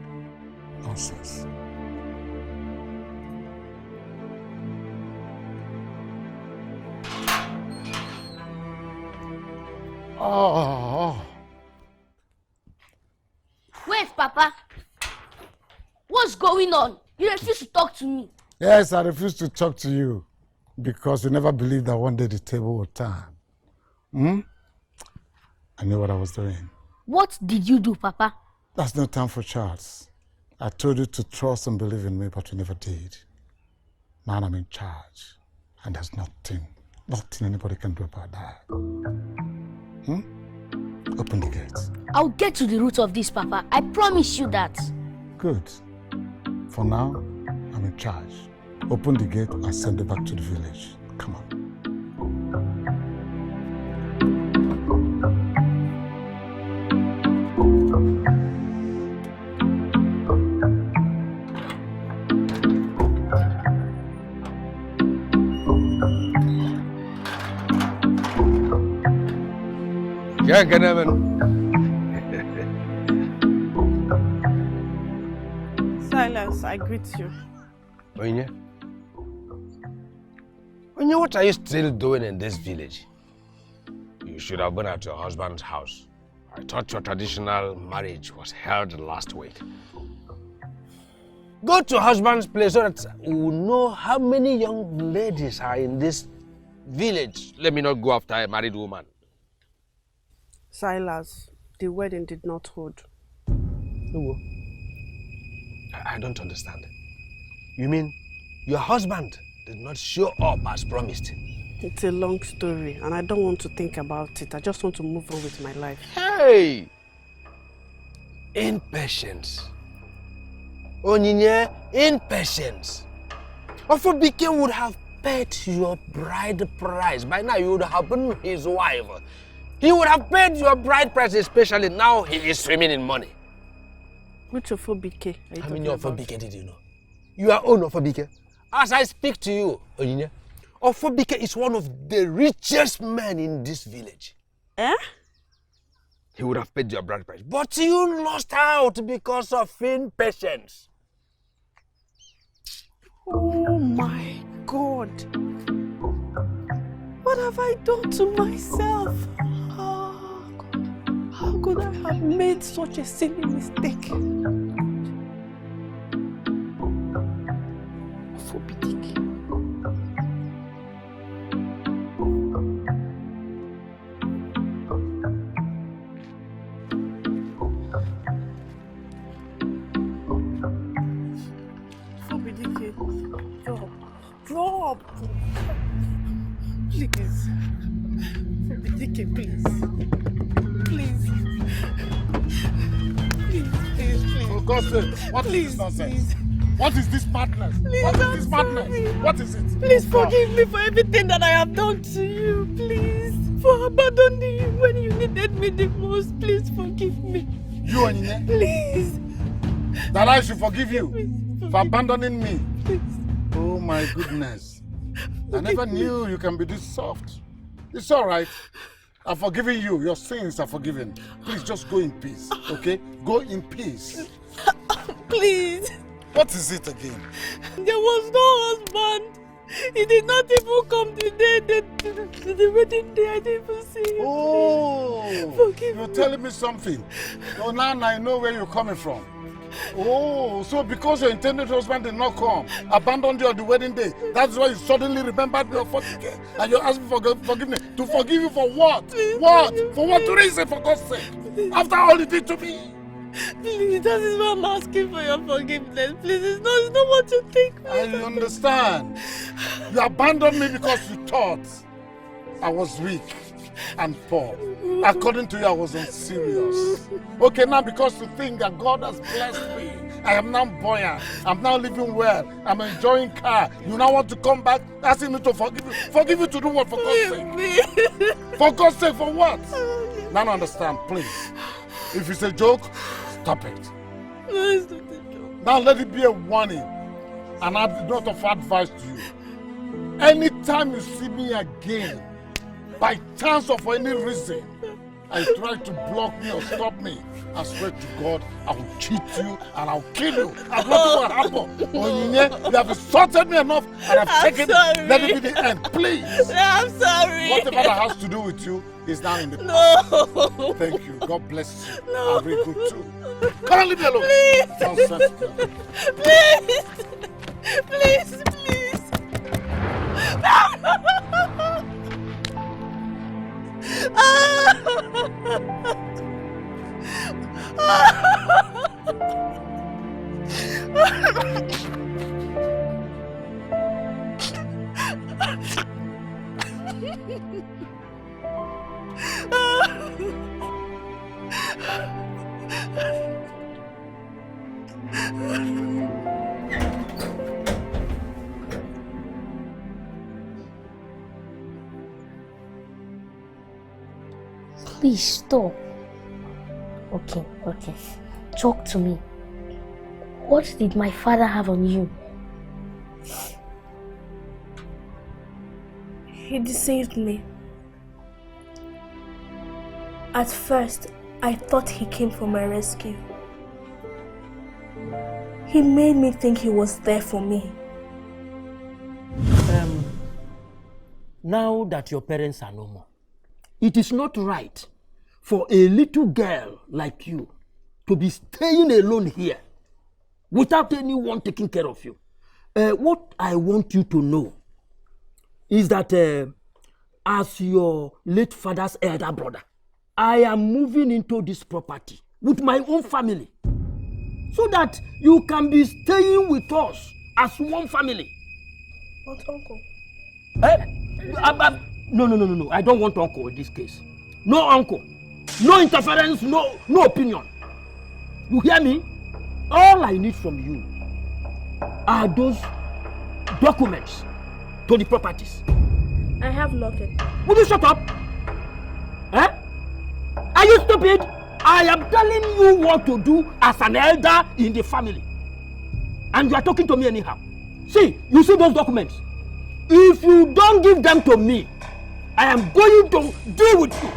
Nonsense. Oh. Wait, Papa. What's going on? You refuse to talk to me. Yes, I refuse to talk to you because you never believed that one day the table would turn. I knew what I was doing. What did you do, Papa? That's no time for charts. I told you to trust and believe in me, but you never did. Now I'm in charge. And there's nothing anybody can do about that. Open the gates. I'll get to the root of this, Papa. I promise you that. Good. For now, I'm in charge. Open the gate and send it back to the village. Come on. Yeah, Ganaman. Silence, I greet you. Onye, what are you still doing in this village? You should have been at your husband's house. I thought your traditional marriage was held last week. Go to husband's place so that we will know how many young ladies are in this village. Let me not go after a married woman. Silas, the wedding did not hold. No. I don't understand. You mean your husband did not show up as promised? It's a long story and I don't want to think about it. I just want to move on with my life. Hey! Impatience. Onyinye, impatience. Ofobike would have paid your bride price. By now you would have been his wife. He would have paid your bride price, especially now he is swimming in money. Which Ofobike? How many Ofobike did you know? Your own Ofobike. As I speak to you, Onyinye, Ofobike is one of the richest men in this village. Eh? He would have paid your bride price. But you lost out because of impatience. Oh my God. What have I done to myself? Oh God. How could I have made such a silly mistake? Drop. Please. Fobidike, please. Please. Please. For God's sake, what is this nonsense? What is this madness? What is this madness? What is it? Please forgive me for everything that I have done to you. Please. For abandoning you when you needed me the most. Please forgive me. You, Onyinye? Please. That I should forgive you for abandoning me. Please. Oh my goodness. I never knew you can be this soft. It's all right. I've forgiven you. Your sins are forgiven. Please just go in peace, okay? Go in peace. Please. What is it again? There was no husband. He did not even come today. The wedding day, I didn't even see him. Oh, forgive you're me. telling me something. Oh, now I know where you're coming from. Oh, so because your intended husband did not come, abandoned you on the wedding day, that's why you suddenly remembered your forgiveness and you're asking for forgiveness. To forgive you for what? Please, what? For what reason, for God's sake? After all you did to me? Please, that is why I'm asking for your forgiveness. Please, it's not what you think. I understand. You abandoned me because you thought I was weak and poor. According to you, I was unserious. Okay, now because you think that God has blessed me, I am now buoyant. I'm now living well. I'm enjoying car. You now want to come back asking me to forgive you? Forgive you to do what, for God's sake? For God's sake, for what? Now understand, please. If it's a joke, stop it. No, it's not a joke. Now let it be a warning and a note of advice to you. Anytime you see me again, by chance or for any reason, I try to block me or stop me, I swear to God, I will cheat you and I'll kill you. And nothing will happen. Onyinye, you have insulted me enough and I've taken it. Let it be the end, please. I'm sorry. Whatever that has to do with you is now in the past. No. Thank you. God bless you. No. I'm very good too. Come on, leave me alone. Please. Nonsense. Please. Please. Please stop. Okay. Talk to me. What did my father have on you? He deceived me. At first, I thought he came for my rescue. He made me think he was there for me. Now that your parents are no more, it is not right for a little girl like you to be staying alone here without anyone taking care of you. What I want you to know is that as your late father's elder brother, I am moving into this property with my own family so that you can be staying with us as one family. But uncle. No. I don't want uncle in this case. No uncle. No interference, no opinion. You hear me? All I need from you are those documents to the properties. I have nothing. Will you shut up? Are you stupid? I am telling you what to do as an elder in the family. And you are talking to me anyhow. See, you see those documents? If you don't give them to me, I am going to deal with you.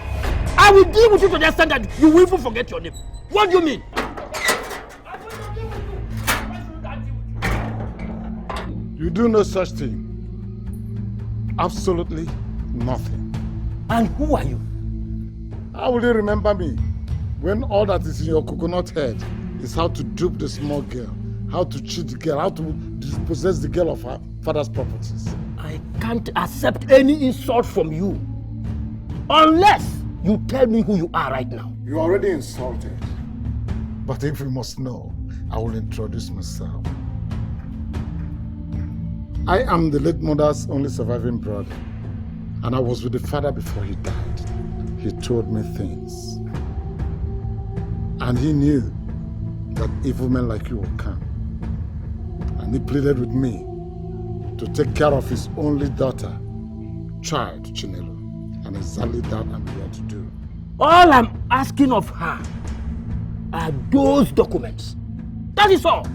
I will deal with you to the extent that you will even forget your name. What do you mean? You do no such thing. Absolutely nothing. And who are you? How will you remember me when all that is in your coconut head is how to dupe the small girl, how to cheat the girl, how to dispossess the girl of her father's properties? I can't accept any insult from you unless you tell me who you are right now. You are already insulted. But if you must know, I will introduce myself. I am the late mother's only surviving brother, and I was with the father before he died. He told me things, and he knew that evil men like you would come, and he pleaded with me to take care of his only daughter, child Chinelo, and exactly that I'm here to do. All I'm asking of her are those documents. That is all.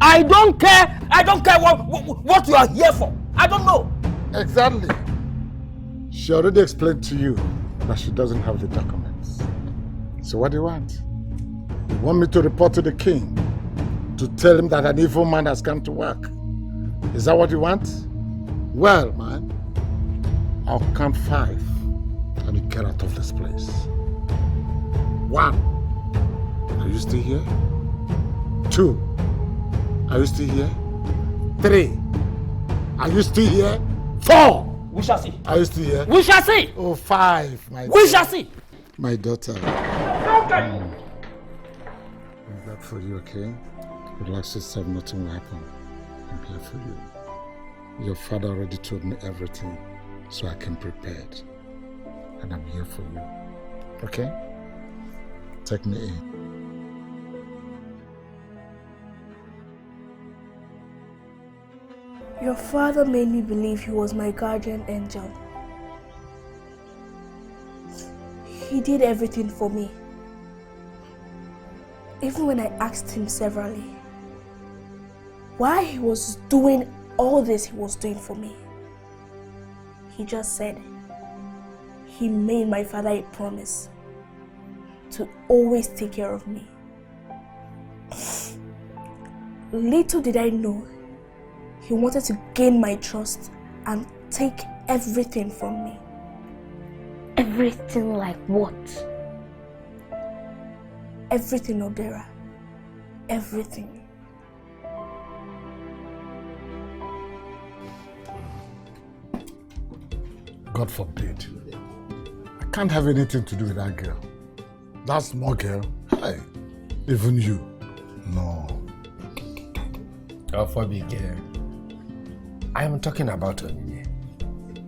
I don't care what you are here for. I don't know. Exactly. She already explained to you that she doesn't have the documents. So what do you want? You want me to report to the king to tell him that an evil man has come to work? Is that what you want? Well, man, I'll count 5 and you get out of this place. 1, are you still here? 2, are you still here? 3, are you still here? 4, we shall see. Are you still here? We shall see. Oh, 5, my We shall see. My daughter. Is that for you, okay? Relax yourself, nothing will happen. I'm here for you. Your father already told me everything, so I can prepare. And I'm here for you. Okay? Take me in. Your father made me believe he was my guardian angel. He did everything for me. Even when I asked him severally why he was doing all this he was doing for me, he just said he made my father a promise to always take care of me. Little did I know he wanted to gain my trust and take everything from me. Everything like what? Everything, Wisdera. Everything. God forbid. I can't have anything to do with that girl. That small girl. Hey, even you. No. God forbid, girl. I am talking about Onyinye.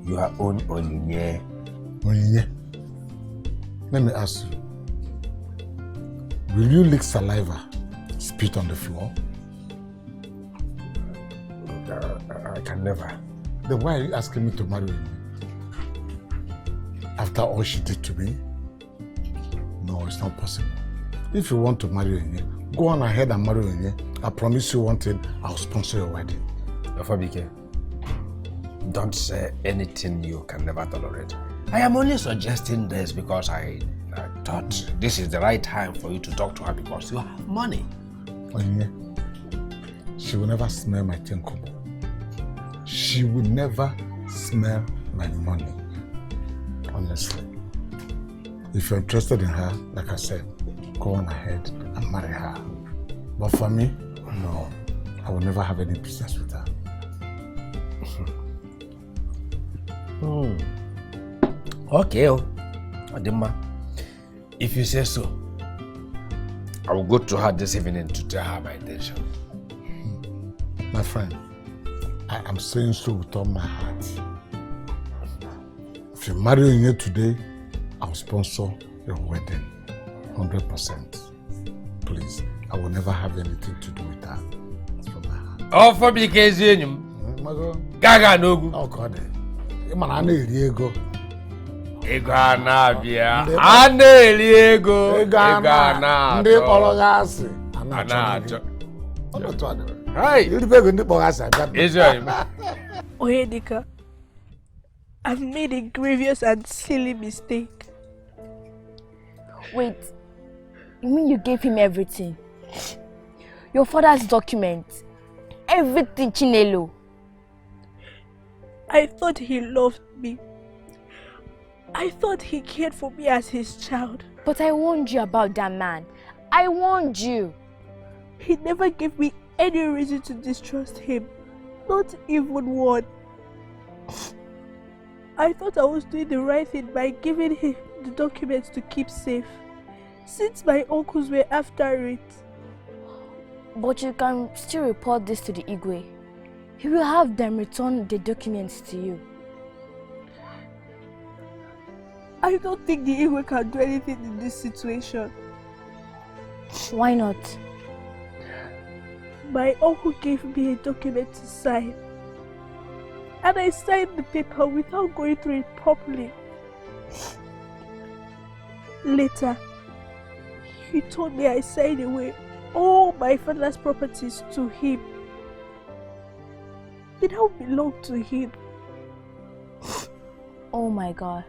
your own Onyinye. Onyinye, let me ask you. Will you lick saliva, spit on the floor? I can never. Then why are you asking me to marry you? After all she did to me? No, it's not possible. If you want to marry Onye, go on ahead and marry Onye. I promise you one thing, I'll sponsor your wedding. Afabike, don't say anything you can never tolerate. I am only suggesting this because I thought this is the right time for you to talk to her because you have money. Onye, she will never smell my tenkobo. She will never smell my money. Honestly. If you're interested in her, like I said, go on ahead and marry her. But for me, no. I will never have any business with her. Okay, Adema. If you say so, I will go to her this evening to tell her my intention. My friend, I am saying so with all my heart. If you marry Onye today, I'll sponsor your wedding. 100%. Please, I will never have anything to do with her. It's from my heart. Oh, for because you Gaga no good. Oh, God. Ego. Ego anabia. Ego. Ego anabia. Ndị kpọrọ gị asị. Anacho. Hey, you the ndị kpọrọ asị. Oyedika, I've made a grievous and silly mistake. Wait, you mean you gave him everything? Your father's documents, everything, Chinelo. I thought he loved me. I thought he cared for me as his child. But I warned you about that man. I warned you. He never gave me any reason to distrust him. Not even one. I thought I was doing the right thing by giving him the documents to keep safe, since my uncles were after it. But you can still report this to the Igwe. He will have them return the documents to you. I don't think the Igwe can do anything in this situation. Why not? My uncle gave me a document to sign, and I signed the paper without going through it properly. Later, he told me I signed away all my father's properties to him. They now belong to him. Oh my God.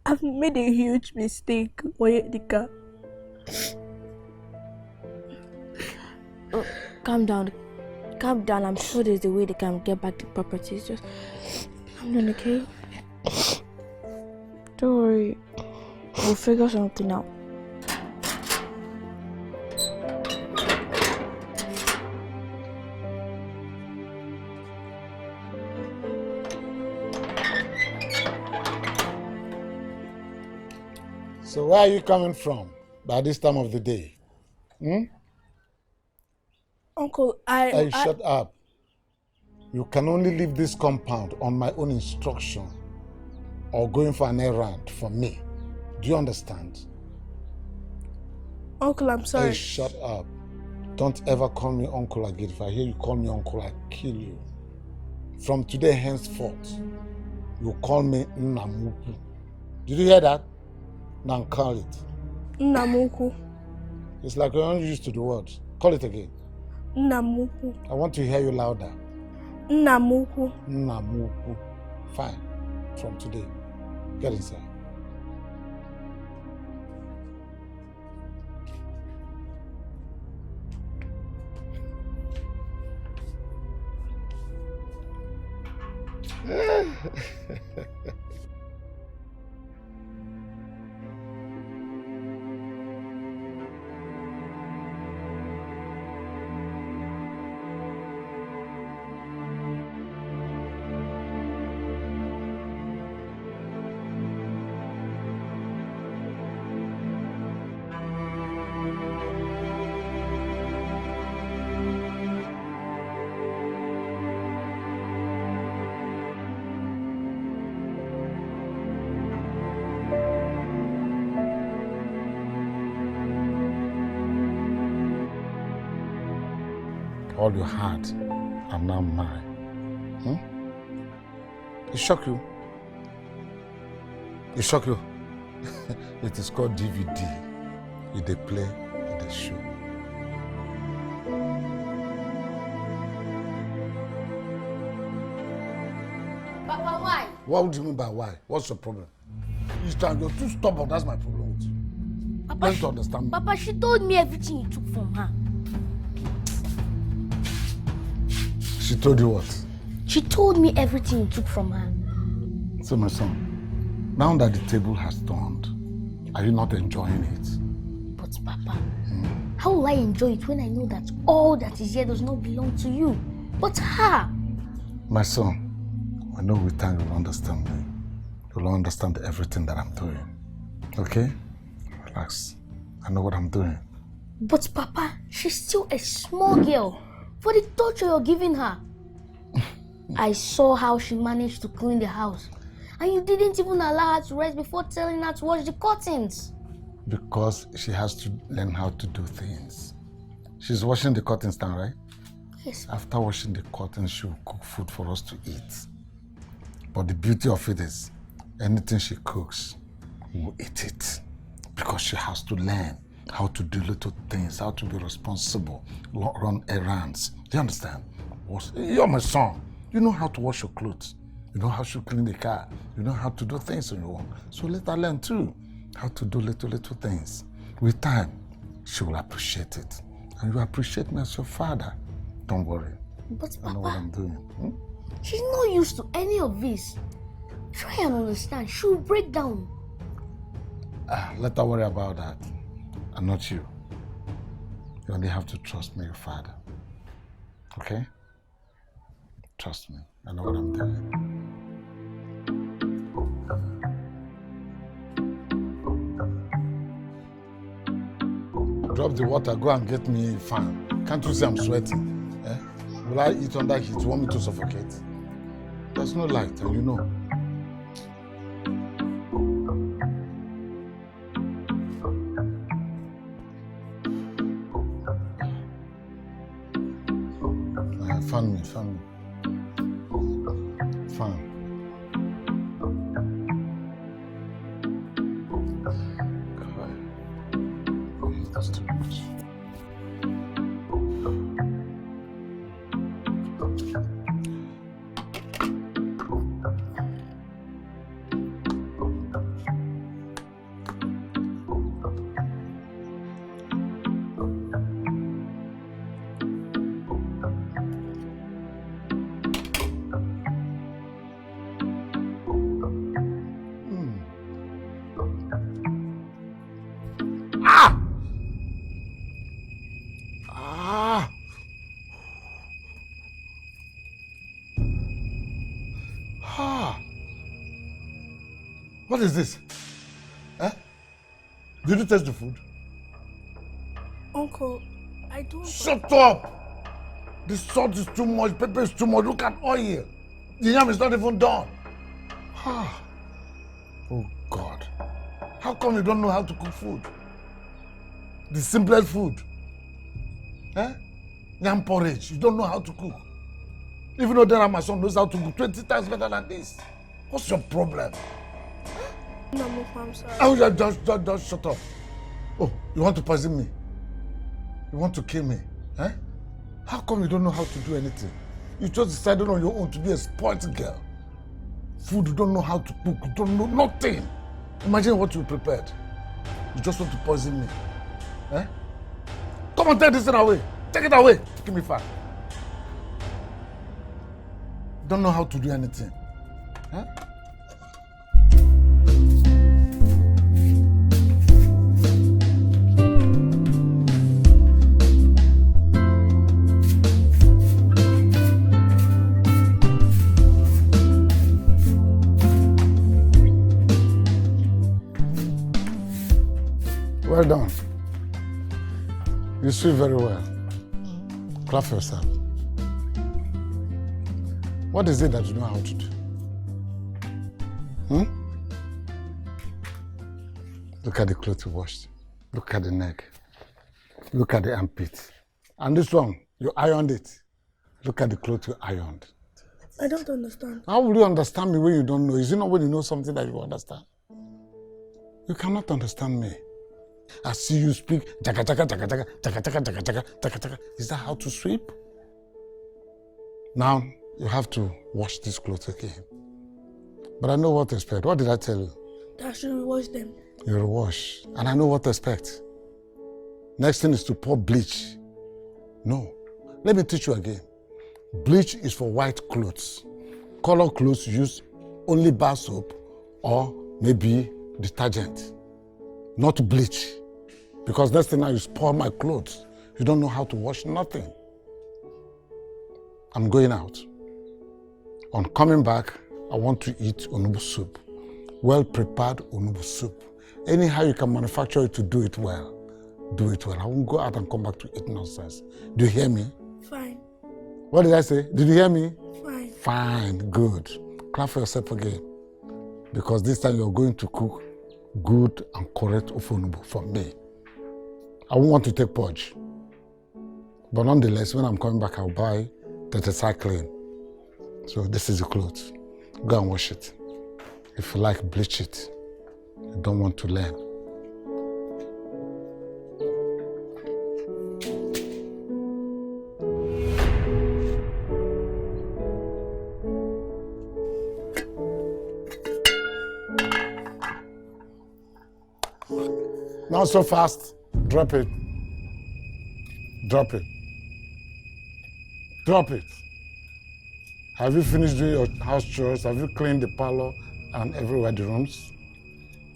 I've made a huge mistake, Oyedika. Oh, calm down. Calm down. I'm sure there's a way they can get back the properties. Just calm down, okay? Don't worry. We'll figure something out. So where are you coming from by this time of the day? Uncle, Hey, shut up. You can only leave this compound on my own instruction or going for an errand for me. Do you understand? Uncle, I'm sorry. Hey, shut up. Don't ever call me uncle again. If I hear you call me uncle, I kill you. From today henceforth, you call me Nnamuku. Did you hear that? Now call it. Nnamuku. It's like you're not used to the words. Call it again. Nnamuku. I want to hear you louder. Nnamuku. Nnamuku. Fine. From today. Get inside. all you had are now mine. It shock you? It shock you? It is called DVD. It they play, it they show. Papa, why? What do you mean by why? What's your problem? You're too stubborn, that's my problem with you. Papa, Learn to understand me. Papa, she told me everything you took from her. She told you what? She told me everything you took from her. So my son, now that the table has turned, are you not enjoying it? But Papa, how will I enjoy it when I know that all that is here does not belong to you, but her? My son, I know with time you'll understand me. You'll understand everything that I'm doing. Okay? Relax. I know what I'm doing. But Papa, she's still a small girl. For the torture you're giving her. I saw how she managed to clean the house. And you didn't even allow her to rest before telling her to wash the curtains. Because she has to learn how to do things. She's washing the curtains now, right? Yes. After washing the curtains, she will cook food for us to eat. But the beauty of it is, anything she cooks, we'll eat it. Because she has to learn how to do little things, how to be responsible, run errands. Do you understand? You're my son. You know how to wash your clothes. You know how to clean the car. You know how to do things on your own. So let her learn too, how to do little things. With time, she will appreciate it. And you appreciate me as your father. Don't worry. But I know what I'm doing. She's not used to any of this. Try and understand. She will break down. Let her worry about that. And not you. You only have to trust me, your father. Okay? Trust me. I know what I'm doing. Drop the water, go and get me a fan. Can't you see I'm sweating? Will I eat under heat? You want me to suffocate? There's no light, and you know. Fan me. Fan. That's too much. What is this? Did you taste the food? Uncle, I don't... Shut up! The salt is too much, pepper is too much. Look at oil. The yam is not even done. Oh God. How come you don't know how to cook food? The simplest food. Yam porridge. You don't know how to cook. Even though then my son knows how to cook 20 times better than this. What's your problem? No, I'm sorry. Oh, just shut up. Oh, you want to poison me? You want to kill me? How come you don't know how to do anything? You just decided on your own to be a spoiled girl. Food, you don't know how to cook, you don't know nothing. Imagine what you prepared. You just want to poison me. Come on, take this thing away. Take it away. Give me fire. Don't know how to do anything. Well done. You sweep very well. Clap for yourself. What is it that you know how to do? Look at the clothes you washed. Look at the neck. Look at the armpit. And this one, You ironed it. Look at the clothes you ironed. I don't understand. How will you understand me when you don't know? Is it not when you know something that you understand? You cannot understand me. I see you speak jaga jaga jaga jaga jaga jaga jaga jaga jaga jaga. Is that how to sweep? Now you have to wash these clothes again. But I know what to expect. What did I tell you? I should wash them. You'll wash. And I know what to expect. Next thing is to pour bleach. No. Let me teach you again. Bleach is for white clothes. Color clothes use only bar soap or maybe detergent. Not bleach. Because next thing now you spoil my clothes. You don't know how to wash nothing. I'm going out. On coming back, I want to eat onubu soup. Well prepared onubu soup. Anyhow you can manufacture it to do it well. Do it well. I won't go out and come back to eat nonsense. Do you hear me? Fine. What did I say? Did you hear me? Fine. Fine. Good. Clap for yourself again. Because this time you're going to cook good and correct ofonubu for me. I won't want to take purge. But nonetheless, when I'm coming back, I'll buy tetracycline. So this is the clothes. Go and wash it. If you like, bleach it. You don't want to learn. Not so fast. Drop it. Drop it. Drop it. Have you finished doing your house chores? Have you cleaned the parlor and everywhere, the rooms?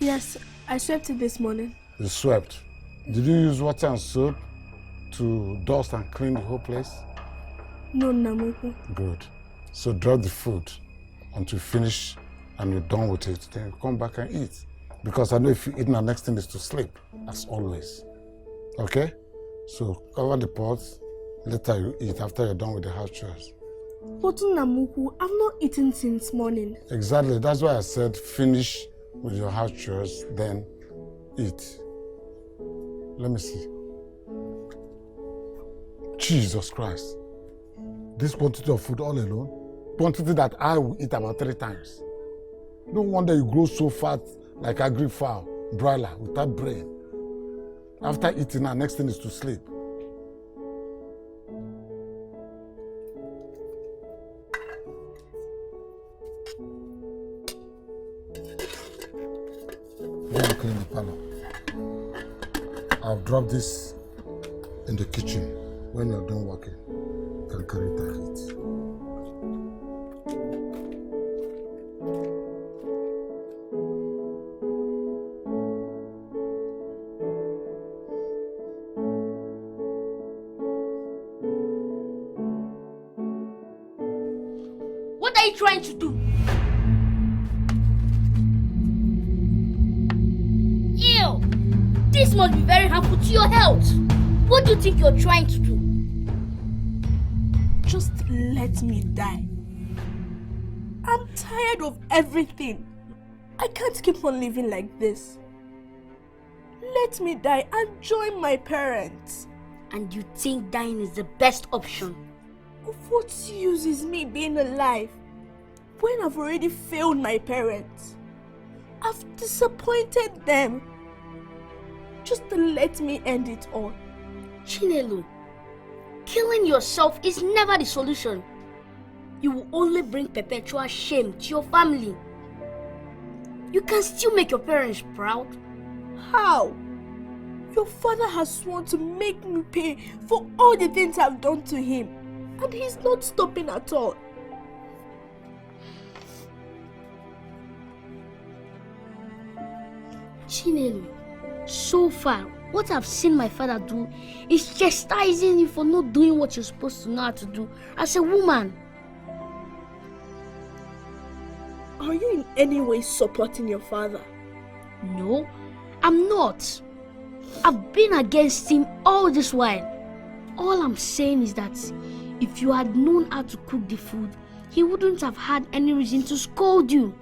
Yes, I swept it this morning. You swept. Did you use water and soap to dust and clean the whole place? No, Namuku. Good. So drop the food until you finish and you're done with it. Then you come back and eat. Because I know if you eat, the next thing is to sleep, as always. Okay? So cover the pots. Later you eat after you're done with the house chores. But Namuku, I've not eaten since morning. Exactly. That's why I said finish with your house chores, then eat. Let me see. Jesus Christ. This quantity of food all alone, quantity that I will eat about 3 times. No wonder you grow so fat like a Greek fowl, broiler, without brain. After eating, our next thing is to sleep. Go and clean the parlor. I'll drop this in the kitchen. When you're done working, you can carry it and eat. What are you trying to do? Ew! This must be very harmful to your health. What do you think you're trying to do? Just let me die. I'm tired of everything. I can't keep on living like this. Let me die and join my parents. And you think dying is the best option? Of what use is me being alive when I've already failed my parents? I've disappointed them. Just let me end it all. Chinelo, killing yourself is never the solution. You will only bring perpetual shame to your family. You can still make your parents proud. How? Your father has sworn to make me pay for all the things I've done to him. And he's not stopping at all. Chinelo, so far, what I've seen my father do is chastising you for not doing what you're supposed to know how to do as a woman. Are you in any way supporting your father? No, I'm not. I've been against him all this while. All I'm saying is that if you had known how to cook the food, he wouldn't have had any reason to scold you.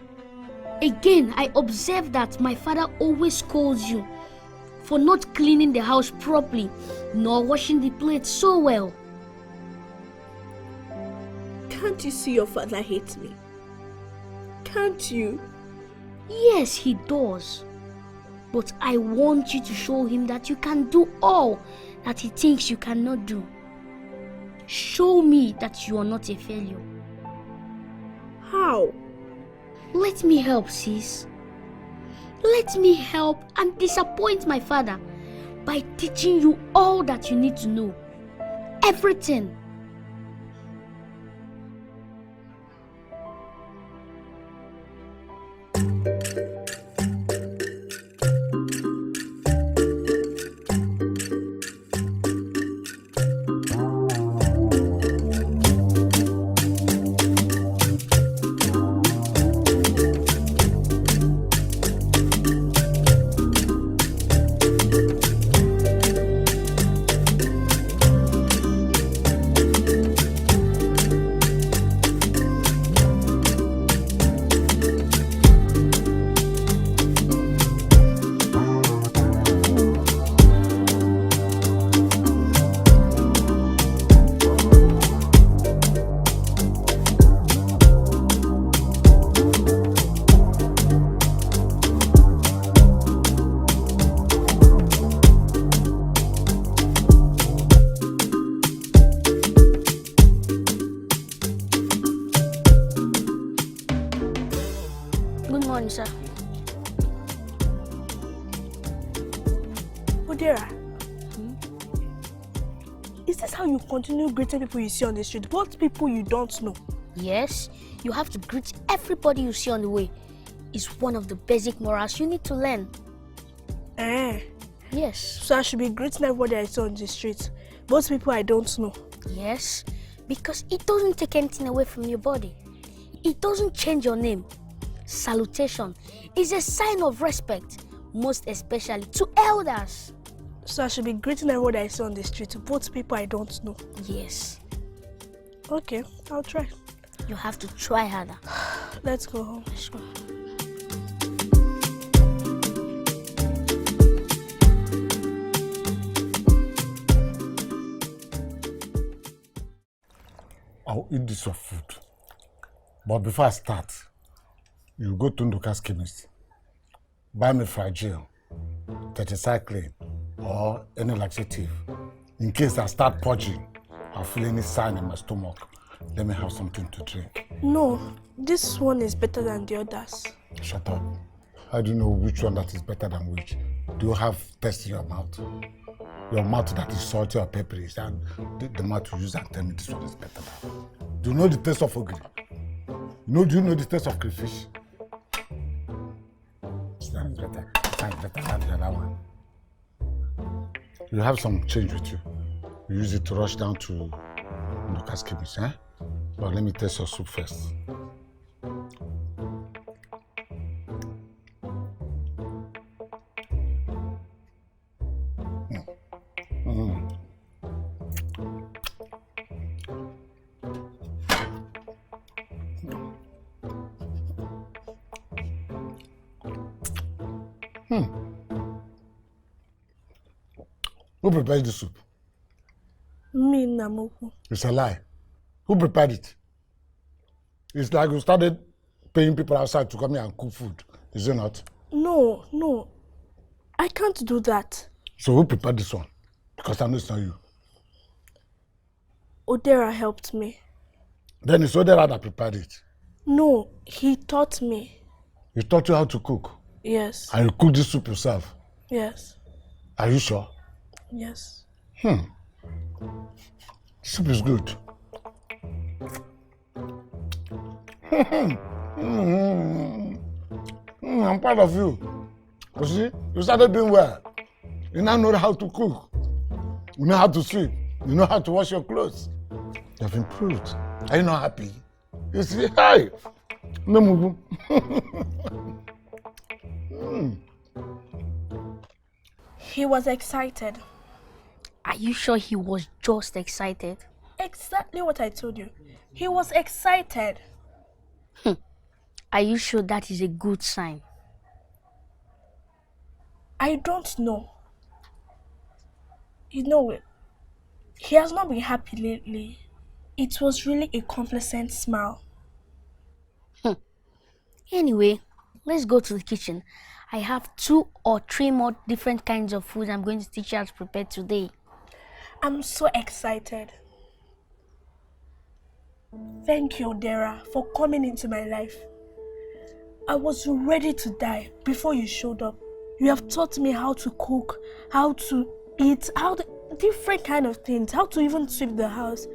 Again, I observed that my father always scolds you for not cleaning the house properly, nor washing the plates so well. Can't you see your father hates me? Can't you? Yes, he does. But I want you to show him that you can do all that he thinks you cannot do. Show me that you are not a failure. How? Let me help, sis. Let me help and disappoint my father by teaching you all that you need to know. Everything. Good morning, sir. Wisdera, is this how you continue greeting people you see on the street, both people you don't know? Yes, you have to greet everybody you see on the way. It's one of the basic morals you need to learn. Yes. So I should be greeting everybody I see on the street, both people I don't know? Yes, because it doesn't take anything away from your body. It doesn't change your name. Salutation is a sign of respect, most especially to elders. So I should be greeting everybody I see on the street, both people I don't know? Yes. Okay, I'll try. You have to try harder. Let's go home. Let's go. I'll eat this your food. But before I start, you go to Ndukwe's chemist. Buy me Fragile, tetracycline, or any laxative. In case I start purging, I'll feel any sign in my stomach. Let me have something to drink. No, this one is better than the others. Shut up. How do you know which one that is better than which? Do you have taste in your mouth? Your mouth that is salty or peppery, and the mouth you use and tell me this one is better than. Do you know the taste of ogiri? Do you know the taste of crayfish? This one is better. This one is better than the other one. You have some change with you. You use it to rush down to Ndukwe's chemist, eh? But let me taste your soup first. Who prepared the soup? Me, Namuku. It's a lie. Who prepared it? It's like you started paying people outside to come here and cook food. Is it not? No. I can't do that. So who prepared this one? Because I know it's not you. Wisdera helped me. Then it's Wisdera that prepared it. No, he taught me. He taught you how to cook? Yes. And you cook this soup yourself? Yes. Are you sure? Yes. Soup is good. I'm proud of you. You see, you started doing well. You now know how to cook. You know how to sleep. You know how to wash your clothes. You have improved. Are you not happy? You see, hi. No. He was excited. Are you sure he was just excited? Exactly what I told you. He was excited. Are you sure that is a good sign? I don't know. You know, he has not been happy lately. It was really a complacent smile. Anyway, let's go to the kitchen. I have 2 or 3 more different kinds of food I'm going to teach you how to prepare today. I'm so excited. Thank you, Wisdera, for coming into my life. I was ready to die before you showed up. You have taught me how to cook, how to eat, different kind of things, how to even sweep the house.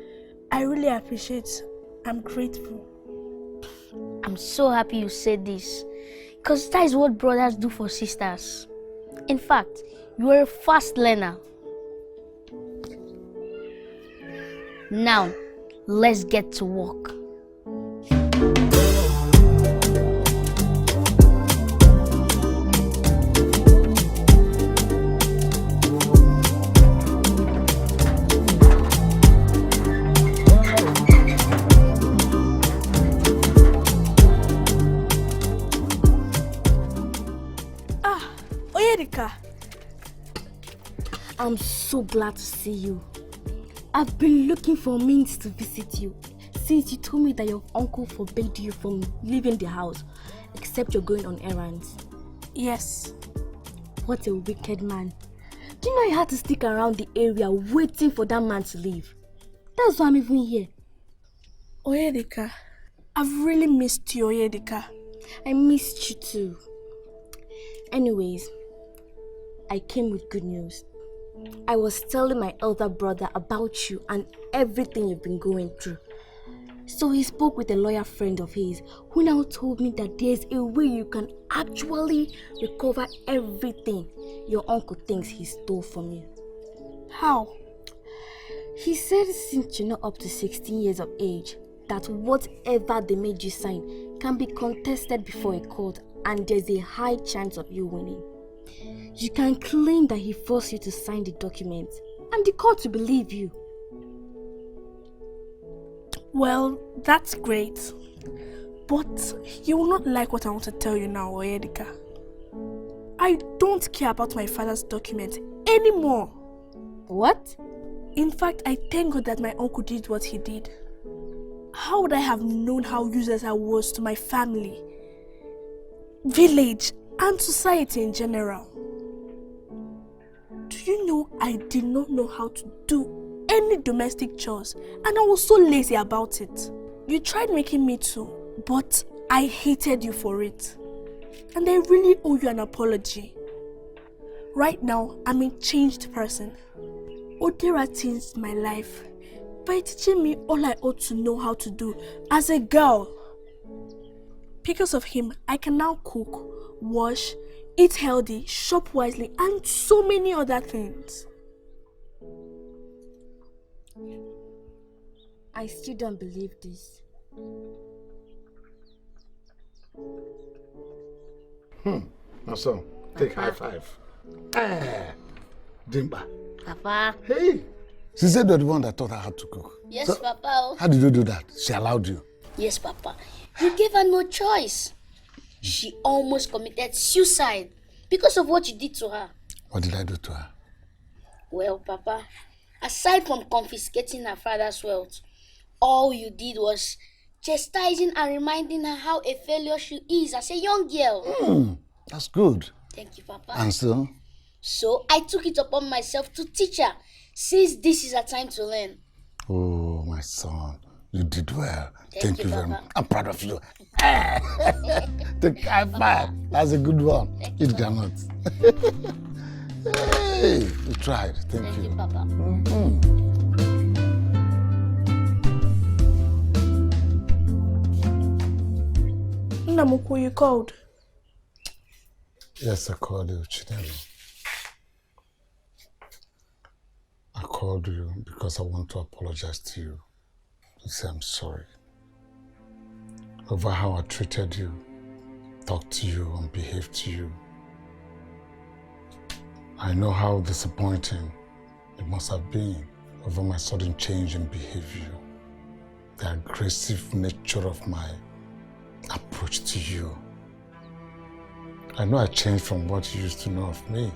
I really appreciate. I'm grateful. I'm so happy you said this, because that is what brothers do for sisters. In fact, you are a fast learner. Now, let's get to work. I'm so glad to see you. I've been looking for means to visit you since you told me that your uncle forbade you from leaving the house, except you're going on errands. Yes. What a wicked man. Do you know you had to stick around the area waiting for that man to leave? That's why I'm even here. Oyedika, I've really missed you, Oyedika. I missed you too. Anyways, I came with good news. I was telling my elder brother about you and everything you've been going through. So he spoke with a lawyer friend of his who now told me that there's a way you can actually recover everything your uncle thinks he stole from you. How? He said since you're not up to 16 years of age, that whatever they made you sign can be contested before a court and there's a high chance of you winning. You can claim that he forced you to sign the document and the court will believe you. Well, that's great. But you will not like what I want to tell you now, Oyedika. I don't care about my father's document anymore. What? In fact, I thank God that my uncle did what he did. How would I have known how useless I was to my family, village, and society in general? Do you know I did not know how to do any domestic chores and I was so lazy about it? You tried making me too, but I hated you for it. And I really owe you an apology. Right now, I'm a changed person. Wisdera changed my life by teaching me all I ought to know how to do as a girl. Because of him, I can now cook, wash, eat healthy, shop wisely, and so many other things. I still don't believe this. My son, take high five. Dimba. Papa. Hey. She said you're the one that taught her how to cook. Yes, So, Papa. how did you do that? She allowed you. Yes, Papa. You gave her no choice. She almost committed suicide because of what you did to her. What did I do to her? Well, Papa, aside from confiscating her father's wealth, all you did was chastising and reminding her how a failure she is as a young girl. That's good. Thank you, Papa. And so? So I took it upon myself to teach her, since this is a time to learn. Oh, my son, you did well. Thank you, very Papa. much. I'm proud of you. Take high five. That's a good one. Eat granuts. Hey, you tried. Thank you. Papa. Namuku, you called? Yes, I called you, Chiawa. I called you because I want to apologize to you. To say I'm sorry over how I treated you, talked to you, and behaved to you. I know how disappointing it must have been over my sudden change in behavior, the aggressive nature of my approach to you. I know I changed from what you used to know of me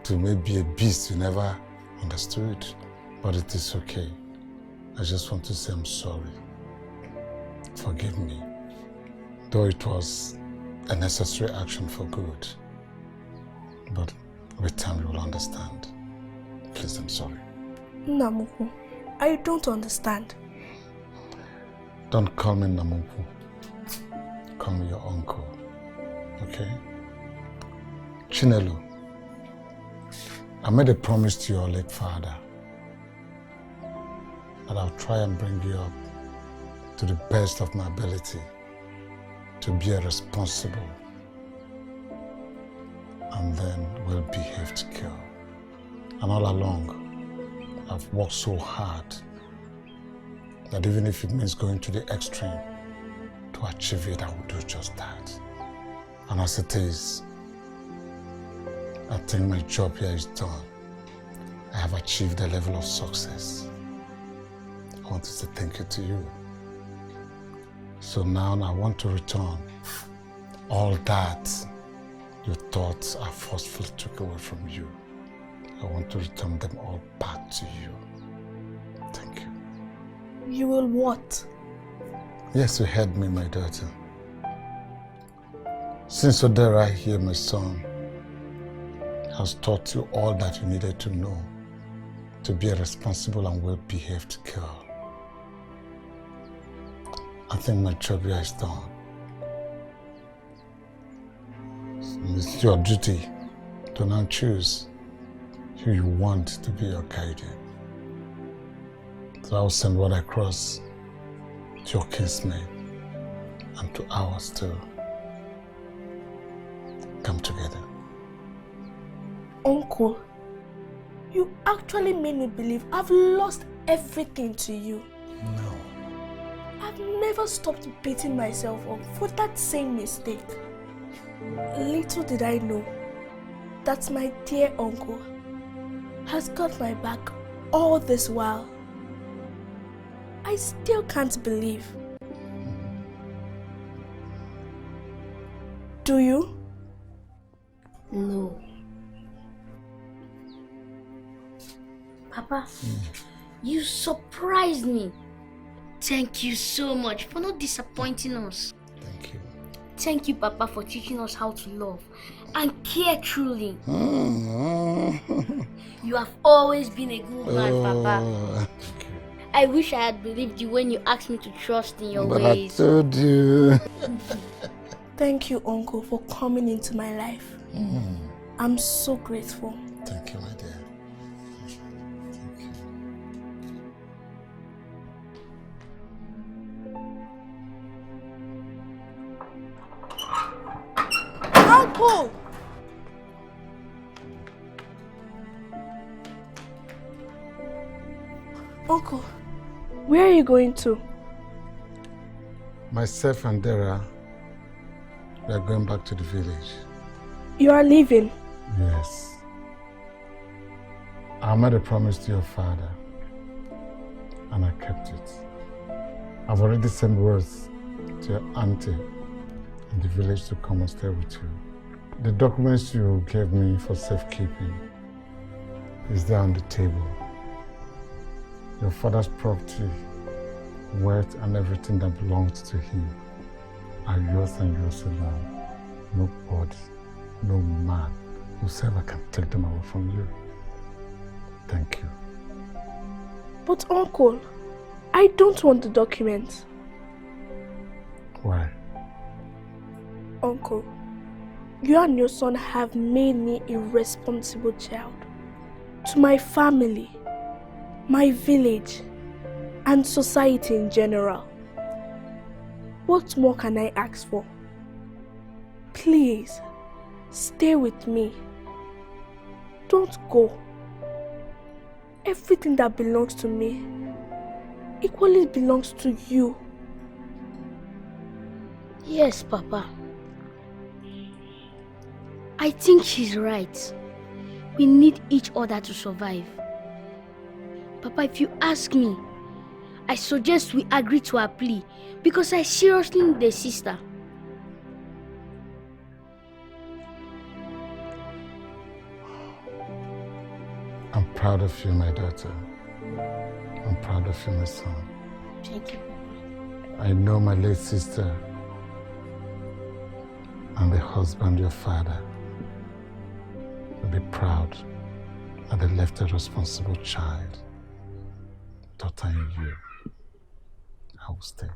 to maybe a beast you never understood, but it is okay. I just want to say I'm sorry. Forgive me. Though it was a necessary action for good. But with time you will understand. Please, I'm sorry. Namuku, I don't understand. Don't call me Namuku. Call me your uncle. Okay? Chinelo, I made a promise to your late father that I'll try and bring you up to the best of my ability to be a responsible and then well-behaved girl. And all along, I've worked so hard that even if it means going to the extreme to achieve it, I will do just that. And as it is, I think my job here is done. I have achieved a level of success. I want to say thank you to you. So now I want to return all that you thought I forcefully took away from you. I want to return them all back to you. Thank you. You will what? Yes, you heard me, my daughter. Since Wisdera here, my son, has taught you all that you needed to know to be a responsible and well-behaved girl, I think my job here is done. It's your duty to now choose who you want to be your guardian. So I'll send word across to your kinsmen and to ours to come together. Uncle, you actually made me believe I've lost everything to you. No. I've never stopped beating myself up for that same mistake. Little did I know that my dear uncle has got my back all this while. I still can't believe. Do you? No. Papa, you surprised me. Thank you so much for not disappointing us. Thank you. Thank you, Papa, for teaching us how to love and care truly. You have always been a good man, Papa. I wish I had believed you when you asked me to trust in your ways. But I told you. Thank you, Uncle, for coming into my life. I'm so grateful. Thank you, my dear. Uncle! Uncle, where are you going to? Myself and Dera, we are going back to the village. You are leaving? Yes. I made a promise to your father, and I kept it. I've already sent words to your auntie in the village to come and stay with you. The documents you gave me for safekeeping is there on the table. Your father's property, wealth, and everything that belongs to him are yours and yours alone. Nobody, no man, whosoever can take them away from you. Thank you. But Uncle, I don't want the documents. Why? Uncle, you and your son have made me a responsible child. To my family, my village, and society in general. What more can I ask for? Please, stay with me. Don't go. Everything that belongs to me equally belongs to you. Yes, Papa. I think she's right. We need each other to survive. Papa, if you ask me, I suggest we agree to her plea because I seriously need a sister. I'm proud of you, my daughter. I'm proud of you, my son. Thank you, Papa. I know my late sister and the husband, your father, will be proud that they left a responsible child, daughter in you. I will stay.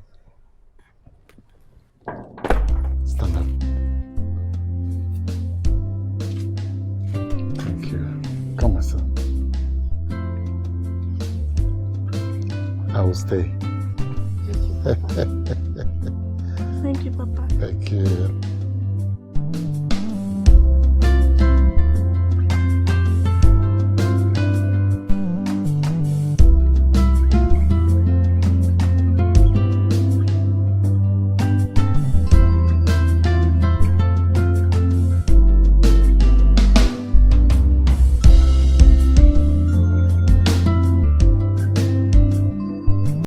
Stand up. Thank you. Come, my son. I will stay. Thank you, Papa. Thank you.